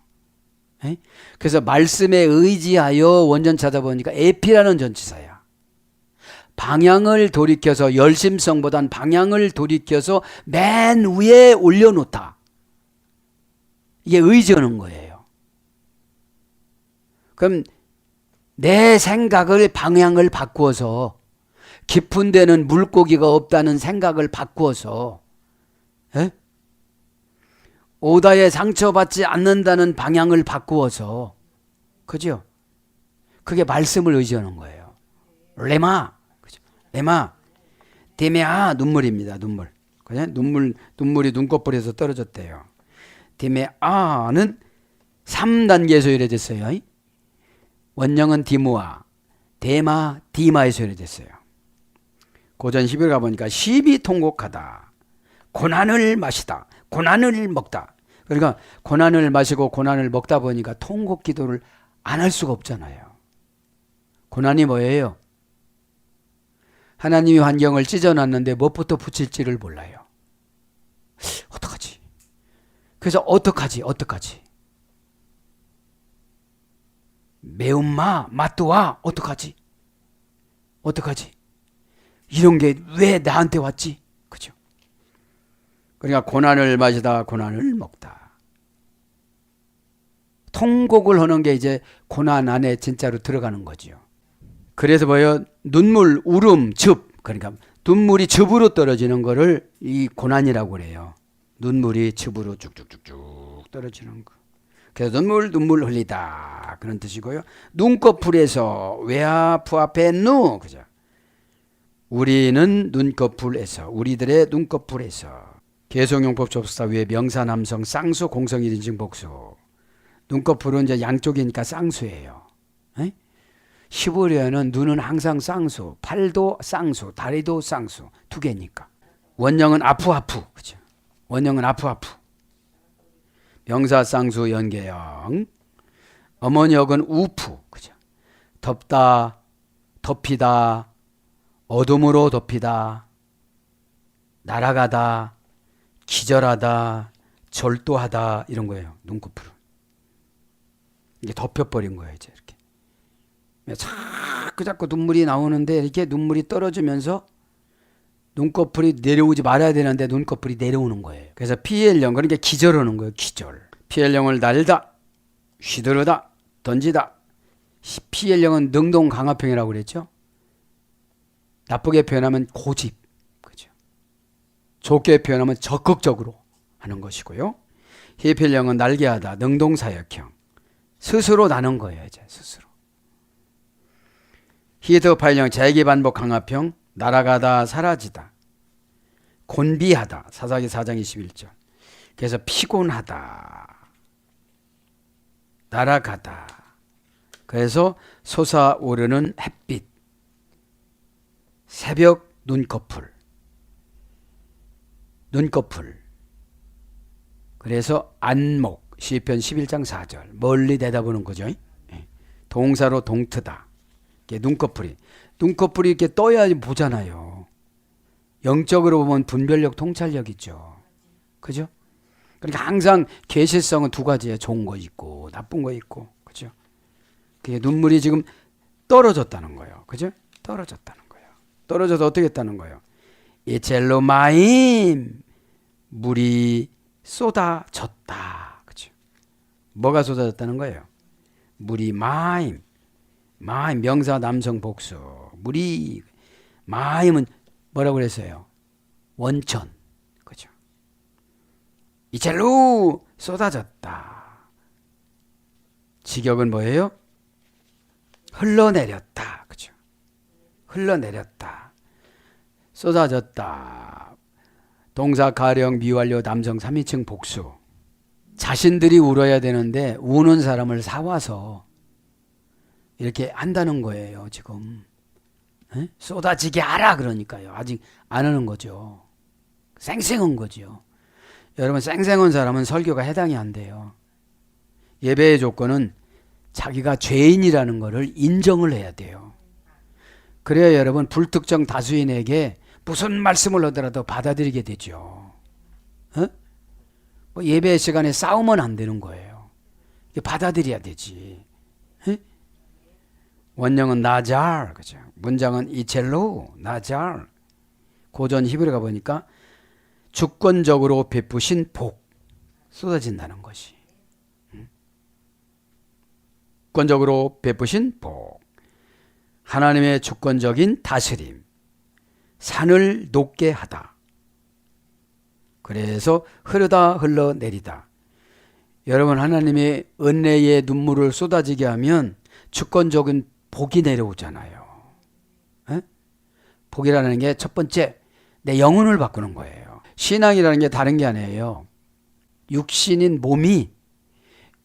그래서 말씀에 의지하여 원전 찾아보니까 에피라는 전치사야. 방향을 돌이켜서 열심성보단 방향을 돌이켜서 맨 위에 올려놓다. 이게 의지하는 거예요. 그럼 내 생각을 방향을 바꾸어서 깊은 데는 물고기가 없다는 생각을 바꾸어서 오다에 상처받지 않는다는 방향을 바꾸어서 그죠? 그게 말씀을 의지하는 거예요. 레마 그죠? 레마 데메아 눈물입니다. 눈물. 그죠? 눈물이 눈꺼풀에서 떨어졌대요. 디메아는 3단계에서 유래됐어요. 원형은 디무아, 데마, 디마에서 유래됐어요. 고전 10일 가보니까 시비 통곡하다, 고난을 마시다, 고난을 먹다. 그러니까 고난을 마시고 고난을 먹다 보니까 통곡 기도를 안 할 수가 없잖아요. 고난이 뭐예요? 하나님이 환경을 찢어놨는데 무엇부터 붙일지를 몰라요. 어떡하지? 그래서 어떡하지? 매운맛, 맛도 와. 어떡하지? 이런 게 왜 나한테 왔지? 그죠? 그러니까 고난을 마시다, 고난을 먹다. 통곡을 하는 게 이제 고난 안에 진짜로 들어가는 거죠. 그래서 뭐예요? 눈물, 울음, 즙. 그러니까 눈물이 즙으로 떨어지는 거를 이 고난이라고 그래요. 눈물이 즙으로 쭉쭉쭉쭉 떨어지는 거. 그래서 눈물 흘리다 그런 뜻이고요. 눈꺼풀에서 외아프 앞에 누 그죠? 우리는 눈꺼풀에서 우리들의 눈꺼풀에서 개성용법 접수사 위에 명사 남성 쌍수 공성 1인칭 복수. 눈꺼풀은 이제 양쪽이니까 쌍수예요. 히브리어는 눈은 항상 쌍수, 팔도 쌍수, 다리도 쌍수 두 개니까. 원형은 아프아프 그죠? 원형은 아프아프. 명사 쌍수 연계형. 어머니역은 우프 그죠? 덮다, 덮이다, 어둠으로 덮이다, 날아가다, 기절하다, 절도하다 이런 거예요. 눈꺼풀은. 이게 덮여버린 거예요. 이제 이렇게. 자꾸 눈물이 나오는데 이렇게 눈물이 떨어지면서 눈꺼풀이 내려오지 말아야 되는데 눈꺼풀이 내려오는 거예요. 그래서 피헬령, 그러니까 기절하는 거예요. 기절. 피헬령을 날다, 휘두르다, 던지다. 피헬령은 능동 강압형이라고 그랬죠. 나쁘게 표현하면 고집, 그죠? 좋게 표현하면 적극적으로 하는 것이고요. 히필령은 날개하다, 능동 사역형. 스스로 나는 거예요. 이제 스스로. 히드파일령 재기 반복 강압형, 날아가다 사라지다, 곤비하다. 사사기 4장 21절. 그래서 피곤하다, 날아가다. 그래서 솟아오르는 햇빛, 새벽 눈꺼풀. 그래서 안목, 시편 11장 4절. 멀리 내다보는 거죠. 동사로 동트다. 눈꺼풀이 이렇게 떠야 보잖아요. 영적으로 보면 분별력, 통찰력 있죠. 그죠? 그러니까 항상 계시성은 두 가지예요. 좋은 거 있고 나쁜 거 있고. 그죠? 그게 눈물이 지금 떨어졌다는 거예요. 그죠? 떨어졌다는 거예요. 떨어져서 어떻게 했다는 거예요? 이첼로 마임, 물이 쏟아졌다. 그죠? 뭐가 쏟아졌다는 거예요? 물이 마임 명사 남성 복수. 물이 마임은 뭐라고 그랬어요? 원천. 그죠? 이첼로 쏟아졌다. 직역은 뭐예요? 흘러내렸다. 그죠? 흘러내렸다. 쏟아졌다. 동사 가령 미완료 남성 3인칭 복수. 자신들이 울어야 되는데 우는 사람을 사와서 이렇게 한다는 거예요. 지금 쏟아지게 하라 그러니까요. 아직 안 하는 거죠. 쌩쌩한 거죠. 여러분, 쌩쌩한 사람은 설교가 해당이 안 돼요. 예배의 조건은 자기가 죄인이라는 것을 인정을 해야 돼요. 그래야 여러분 불특정 다수인에게 무슨 말씀을 하더라도 받아들이게 되죠. 뭐 예배 시간에 싸우면 안 되는 거예요. 받아들여야 되지. 원형은 나잘, 그죠? 문장은 이첼로, 나잘. 고전 히브리가 보니까 주권적으로 베푸신 복, 쏟아진다는 것이. 주권적으로 베푸신 복. 하나님의 주권적인 다스림. 산을 높게 하다. 그래서 흘러내리다. 여러분, 하나님의 은혜의 눈물을 쏟아지게 하면 주권적인 복이 내려오잖아요. 복이라는 게 첫 번째, 내 영혼을 바꾸는 거예요. 신앙이라는 게 다른 게 아니에요. 육신인 몸이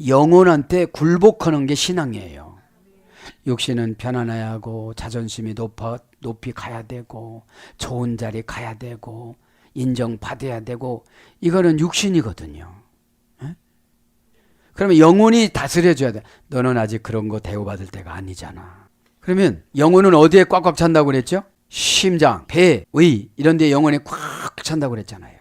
영혼한테 굴복하는 게 신앙이에요. 육신은 편안해야 하고 자존심이 높이 가야 되고 좋은 자리 가야 되고 인정받아야 되고, 이거는 육신이거든요. 그러면 영혼이 다스려줘야 돼. 너는 아직 그런 거 대우받을 때가 아니잖아. 그러면 영혼은 어디에 꽉꽉 찬다고 그랬죠? 심장, 배, 의 이런 데 영혼이 꽉 찬다고 그랬잖아요.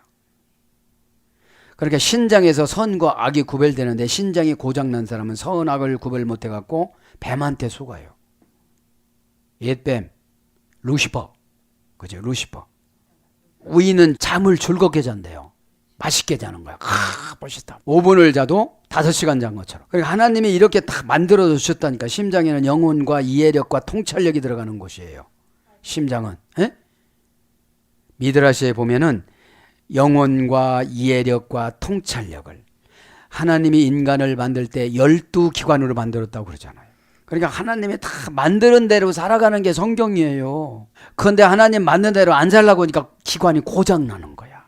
그러니까 신장에서 선과 악이 구별되는데, 신장이 고장난 사람은 선악을 구별 못해갖고 뱀한테 속아요. 옛뱀, 루시퍼. 그죠? 루시퍼. 의인은 잠을 즐겁게 잔대요. 맛있게 자는 거야. 멋있다. 5분을 자도 5시간 잔 것처럼. 그러니까 하나님이 이렇게 다 만들어 주셨다니까. 심장에는 영혼과 이해력과 통찰력이 들어가는 곳이에요. 심장은. 미드라시에 보면은 영혼과 이해력과 통찰력을 하나님이 인간을 만들 때 12기관으로 만들었다고 그러잖아요. 그러니까 하나님이 다 만드는 대로 살아가는 게 성경이에요. 그런데 하나님 만든 대로 안 살라고 하니까 기관이 고장나는 거야.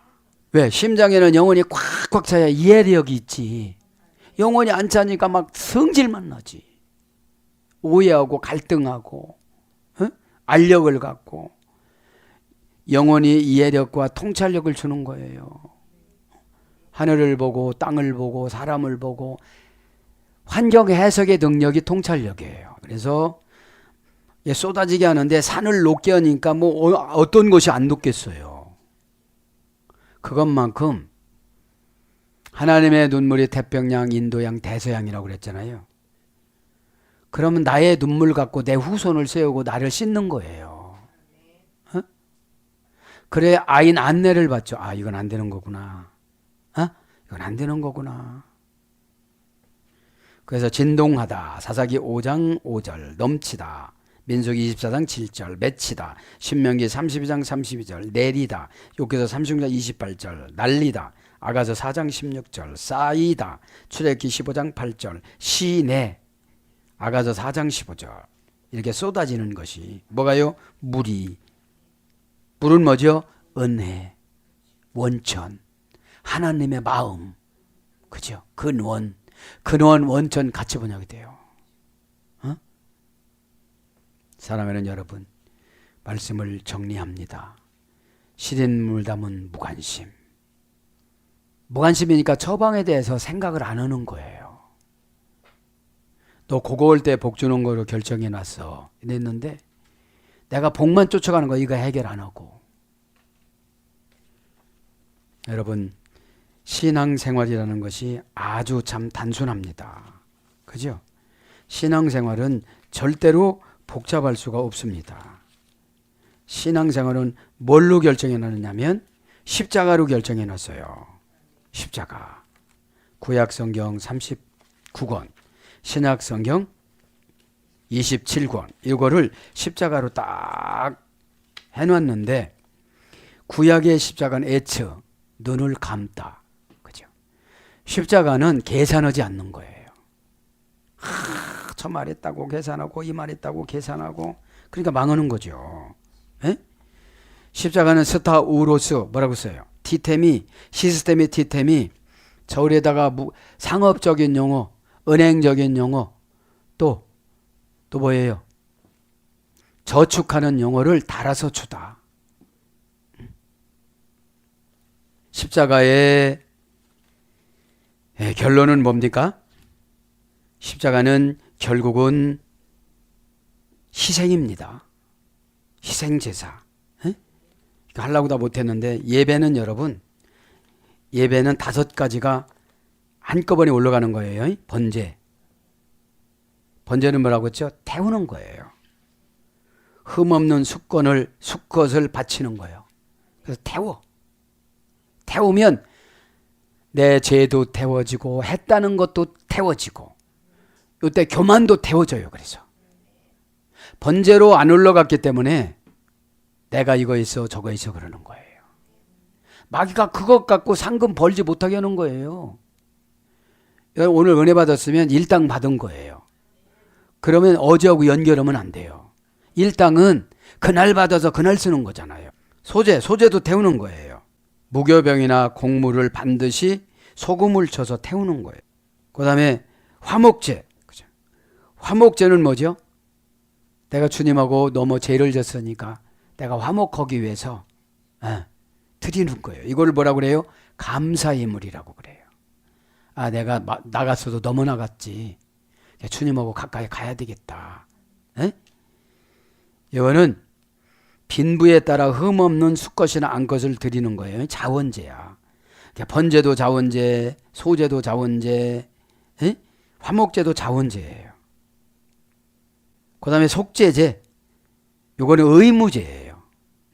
왜? 심장에는 영혼이 꽉꽉 차야 이해력이 있지. 영혼이 안 차니까 막 성질만 나지. 오해하고 갈등하고 알력을 갖고. 영혼이 이해력과 통찰력을 주는 거예요. 하늘을 보고 땅을 보고 사람을 보고 환경 해석의 능력이 통찰력이에요. 그래서 쏟아지게 하는데 산을 높게 하니까 뭐 어떤 것이 안 높겠어요. 그것만큼 하나님의 눈물이 태평양, 인도양, 대서양이라고 그랬잖아요. 그러면 나의 눈물 갖고 내 후손을 세우고 나를 씻는 거예요. 어? 그래 아인 안내를 받죠. 아, 이건 안 되는 거구나. 이건 안 되는 거구나. 그래서 진동하다, 사사기 5장 5절, 넘치다, 민수기 24장 7절, 맺히다, 신명기 32장 32절, 내리다, 욥기서 36장 28절, 날리다, 아가서 4장 16절, 쌓이다, 출애굽기 15장 8절, 시내, 아가서 4장 15절. 이렇게 쏟아지는 것이 뭐가요? 물이. 물은 뭐죠? 은혜, 원천, 하나님의 마음, 그죠? 근원, 원천 같이 번역이 돼요. 사랑하는 여러분, 말씀을 정리합니다. 시린 물 담은 무관심. 무관심이니까 처방에 대해서 생각을 안 하는 거예요. 너 그거 올 때 복 주는 거로 결정해 놨어. 이랬는데 내가 복만 쫓아가는 거 이거 해결 안 하고. 여러분, 신앙생활이라는 것이 아주 참 단순합니다. 그죠? 신앙생활은 절대로 복잡할 수가 없습니다. 신앙생활은 뭘로 결정해 놨느냐면 십자가로 결정해 놨어요. 십자가. 구약성경 39권, 신약성경 27권, 이거를 십자가로 딱 해놨는데, 구약의 십자가는 에츠, 눈을 감다. 그죠? 십자가는 계산하지 않는 거예요. 저 말했다고 계산하고 이 말했다고 계산하고, 그러니까 망하는 거죠. 에? 십자가는 스타우로스, 뭐라고 써요? 티템이, 시스템이 티템이 저울에다가 상업적인 용어, 은행적인 용어, 또 뭐예요? 저축하는 용어를 달아서 주다. 십자가의 결론은 뭡니까? 십자가는 결국은 희생입니다. 희생제사. 이거 하려고 다 못했는데, 예배는 여러분, 예배는 5가지가 한꺼번에 올라가는 거예요. 번제. 번제는 뭐라고 했죠? 태우는 거예요. 흠없는 수컷을 바치는 거예요. 그래서 태우면 내 죄도 태워지고 했다는 것도 태워지고, 이때 교만도 태워져요. 그래서 번제로 안 올라갔기 때문에 내가 이거 있어 저거 있어 그러는 거예요. 마귀가 그것 갖고 상금 벌지 못하게 하는 거예요. 오늘 은혜 받았으면 일당 받은 거예요. 그러면 어제하고 연결하면 안 돼요. 일당은 그날 받아서 그날 쓰는 거잖아요. 소재도 태우는 거예요. 무교병이나 곡물을 반드시 소금을 쳐서 태우는 거예요. 그 다음에 화목제. 그죠? 화목제는 뭐죠? 내가 주님하고 너무 죄를 졌으니까 내가 화목하기 위해서 드리는 거예요. 이걸 뭐라고 그래요? 감사예물이라고 그래요. 아, 내가 나갔어도 너무 나갔지. 주님하고 가까이 가야 되겠다. 이거는 빈부에 따라 흠없는 수컷이나 암컷을 드리는 거예요. 자원제야. 번제도 자원제, 소제도 자원제, 화목제도 자원제예요. 그 다음에 속죄제. 이거는 의무제예요.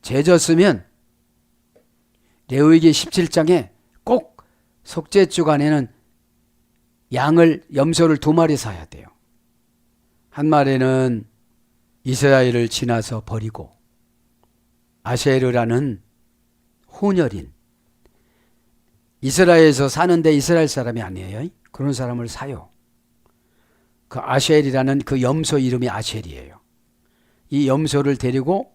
죄 졌으면 레위기 17장에 꼭 속죄 주간에는 염소를 2마리 사야 돼요. 한 마리는 이스라엘을 지나서 버리고, 아셰르라는 혼혈인, 이스라엘에서 사는데 이스라엘 사람이 아니에요. 그런 사람을 사요. 그 아셰르라는 그 염소 이름이 아셰르예요. 이 염소를 데리고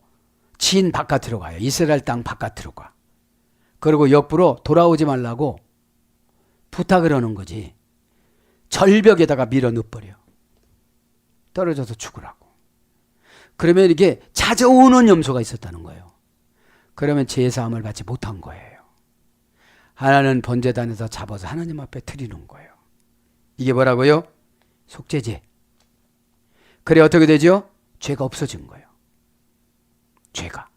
진 바깥으로 가요. 이스라엘 땅 바깥으로 가. 그리고 옆으로 돌아오지 말라고 부탁을 하는 거지. 절벽에다가 밀어 넣어버려. 떨어져서 죽으라고. 그러면 이게 찾아오는 염소가 있었다는 거예요. 그러면 제사함을 받지 못한 거예요. 하나는 번제단에서 잡아서 하나님 앞에 드리는 거예요. 이게 뭐라고요? 속죄제. 그래 어떻게 되죠? 죄가 없어진 거예요. 죄가.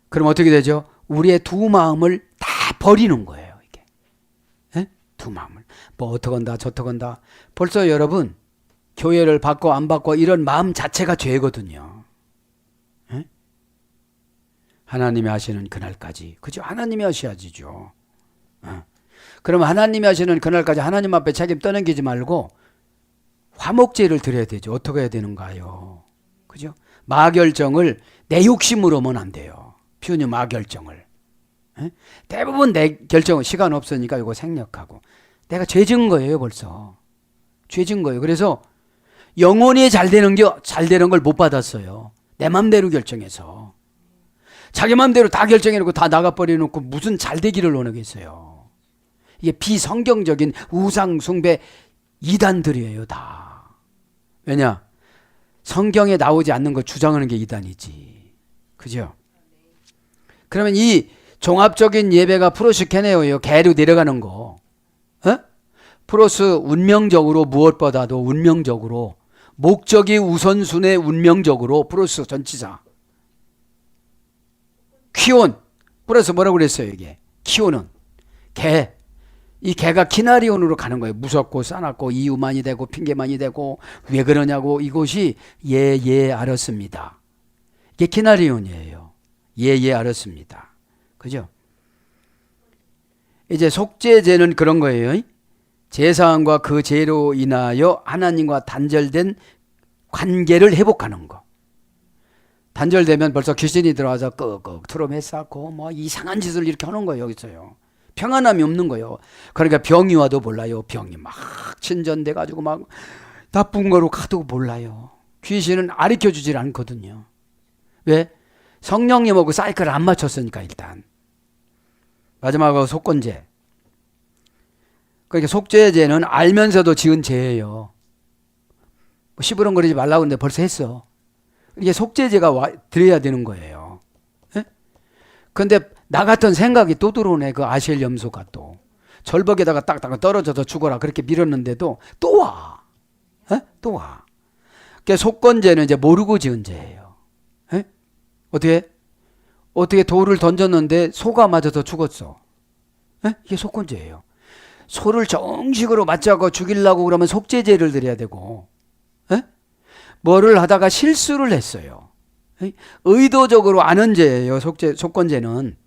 그럼 어떻게 되죠? 우리의 두 마음을 다 버리는 거예요. 이게. 두 마음을 뭐 어떡한다 저떡한다. 벌써 여러분 교회를 받고 안 받고 이런 마음 자체가 죄거든요. 에? 하나님이 하시는 그날까지. 그죠? 하나님이 하셔야지죠. 그럼 하나님이 하시는 그날까지 하나님 앞에 책임 떠넘기지 말고 화목제를 드려야 되죠. 어떻게 해야 되는가요? 그죠? 마결정을 내 욕심으로 하면 안 돼요. 표현이 마결정을. 에? 대부분 내 결정은 시간 없으니까 이거 생략하고. 내가 죄 지은 거예요, 벌써. 죄 지은 거예요. 그래서 영혼이 잘 되는 걸 못 받았어요. 내 맘대로 결정해서. 자기 맘대로 다 결정해놓고 다 나가버려놓고 무슨 잘 되기를 원하겠어요. 이게 비성경적인 우상 숭배 이단들이에요, 다. 왜냐? 성경에 나오지 않는 걸 주장하는 게 이단이지. 그죠? 그러면 이 종합적인 예배가 프로스케네오예요. 개로 내려가는 거. 프로스 운명적으로 무엇보다도 운명적으로 목적이 우선순위 운명적으로 프로스 전치사. 키온. 프로스 뭐라고 그랬어요, 이게? 키온은 개. 이 개가 키나리온으로 가는 거예요. 무섭고 싸납고 이유만이 되고 핑계만이 되고 왜 그러냐고 이것이 예 알았습니다. 이게 키나리온이에요. 예 알았습니다. 그죠? 이제 속죄제는 그런 거예요. 제사함과 그 죄로 인하여 하나님과 단절된 관계를 회복하는 거. 단절되면 벌써 귀신이 들어와서 끄끄 트럼에 쌓고 뭐 이상한 짓을 이렇게 하는 거예요. 여기서요. 평안함이 없는 거예요. 그러니까 병이 와도 몰라요. 병이 막 침전돼 가지고 막 나쁜 거로 가도 몰라요. 귀신은 가르쳐 주질 않거든요. 왜? 성령님하고 사이클을 안 맞췄으니까 일단. 마지막으로 속건제. 그러니까 속죄제는 알면서도 지은 죄예요. 뭐 시부렁거리지 말라고 했는데 벌써 했어. 이게 속죄제가 드려야 되는 거예요. 그런데 나 같은 생각이 또 들어오네. 그 아셀 염소가 또 절벽에다가 딱딱 떨어져서 죽어라 그렇게 밀었는데도 또 와. 또 와. 그러니까 속건제는 이제 모르고 지은 죄예요. 어떻게 돌을 던졌는데 소가 맞아서 죽었어. 이게 속건제예요. 소를 정식으로 맞자고 죽이려고 그러면 속죄제를 드려야 되고, 뭐를 하다가 실수를 했어요. 의도적으로 안 한 죄예요. 속건제는.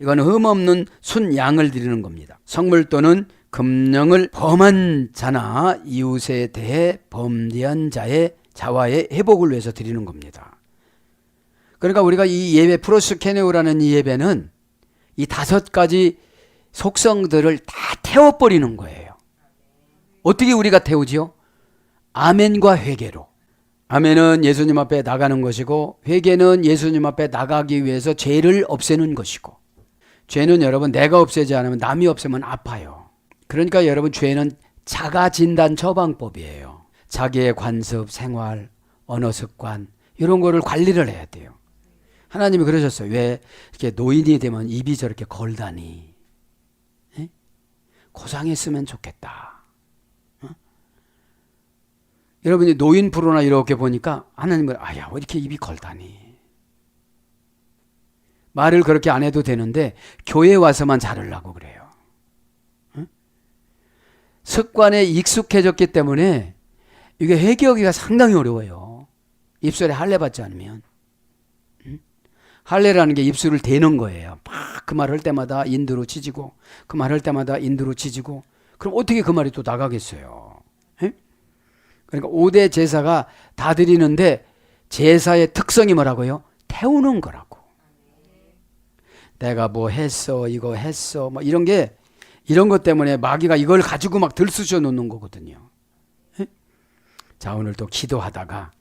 이건 흠없는 순 양을 드리는 겁니다. 성물 또는 금령을 범한 자나 이웃에 대해 범죄한 자의 자와의 회복을 위해서 드리는 겁니다. 그러니까 우리가 이 예배 프로스케네오라는 이 예배는 이 5가지 속성들을 다 태워버리는 거예요. 어떻게 우리가 태우지요? 아멘과 회개로. 아멘은 예수님 앞에 나가는 것이고 회개는 예수님 앞에 나가기 위해서 죄를 없애는 것이고 죄는 여러분 내가 없애지 않으면 남이 없애면 아파요. 그러니까 여러분 죄는 자가진단 처방법이에요. 자기의 관습, 생활, 언어 습관 이런 거를 관리를 해야 돼요. 하나님이 그러셨어요. 왜 이렇게 노인이 되면 입이 저렇게 걸다니. 고상했으면 좋겠다. 여러분이 노인 프로나 이렇게 보니까 하나님은 아야 왜 이렇게 입이 걸다니. 말을 그렇게 안 해도 되는데 교회 와서만 잘하려고 그래요. 습관에 익숙해졌기 때문에 이게 회개하기가 상당히 어려워요. 입술에 할례 받지 않으면. 할례라는 게 입술을 대는 거예요. 막 그 말 할 때마다 인두로 치지고 그 말 할 때마다 인두로 치지고 그럼 어떻게 그 말이 또 나가겠어요. 그러니까 5대 제사가 다 드리는데 제사의 특성이 뭐라고요? 태우는 거라고. 내가 뭐 했어 이거 했어 뭐 이런 것 때문에 마귀가 이걸 가지고 막 들쑤셔 놓는 거거든요. 자 오늘 또 기도하다가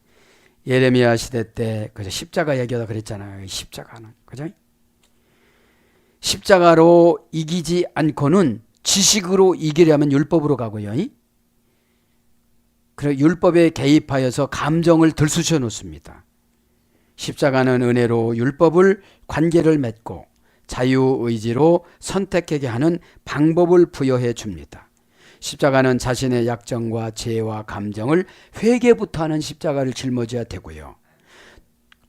예레미야 시대 때 그저 십자가 얘기하다 그랬잖아요. 십자가는 그죠? 십자가로 이기지 않고는 지식으로 이기려면 율법으로 가고요. 그래 율법에 개입하여서 감정을 들쑤셔 놓습니다. 십자가는 은혜로 율법을 관계를 맺고 자유의지로 선택하게 하는 방법을 부여해 줍니다. 십자가는 자신의 약점과 죄와 감정을 회개부터 하는 십자가를 짊어져야 되고요.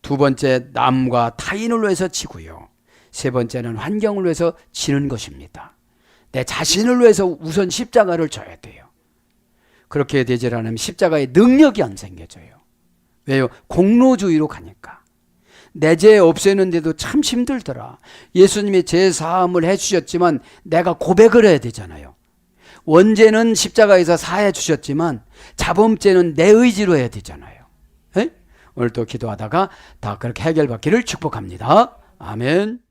2번째 남과 타인을 위해서 지고요. 3번째는 환경을 위해서 지는 것입니다. 내 자신을 위해서 우선 십자가를 져야 돼요. 그렇게 되지 않으면 십자가의 능력이 안 생겨져요. 왜요? 공로주의로 가니까. 내 죄 없애는데도 참 힘들더라. 예수님이 죄 사함을 해주셨지만 내가 고백을 해야 되잖아요. 원죄는 십자가에서 사해 주셨지만 자범죄는 내 의지로 해야 되잖아요. 에? 오늘도 기도하다가 다 그렇게 해결받기를 축복합니다. 아멘.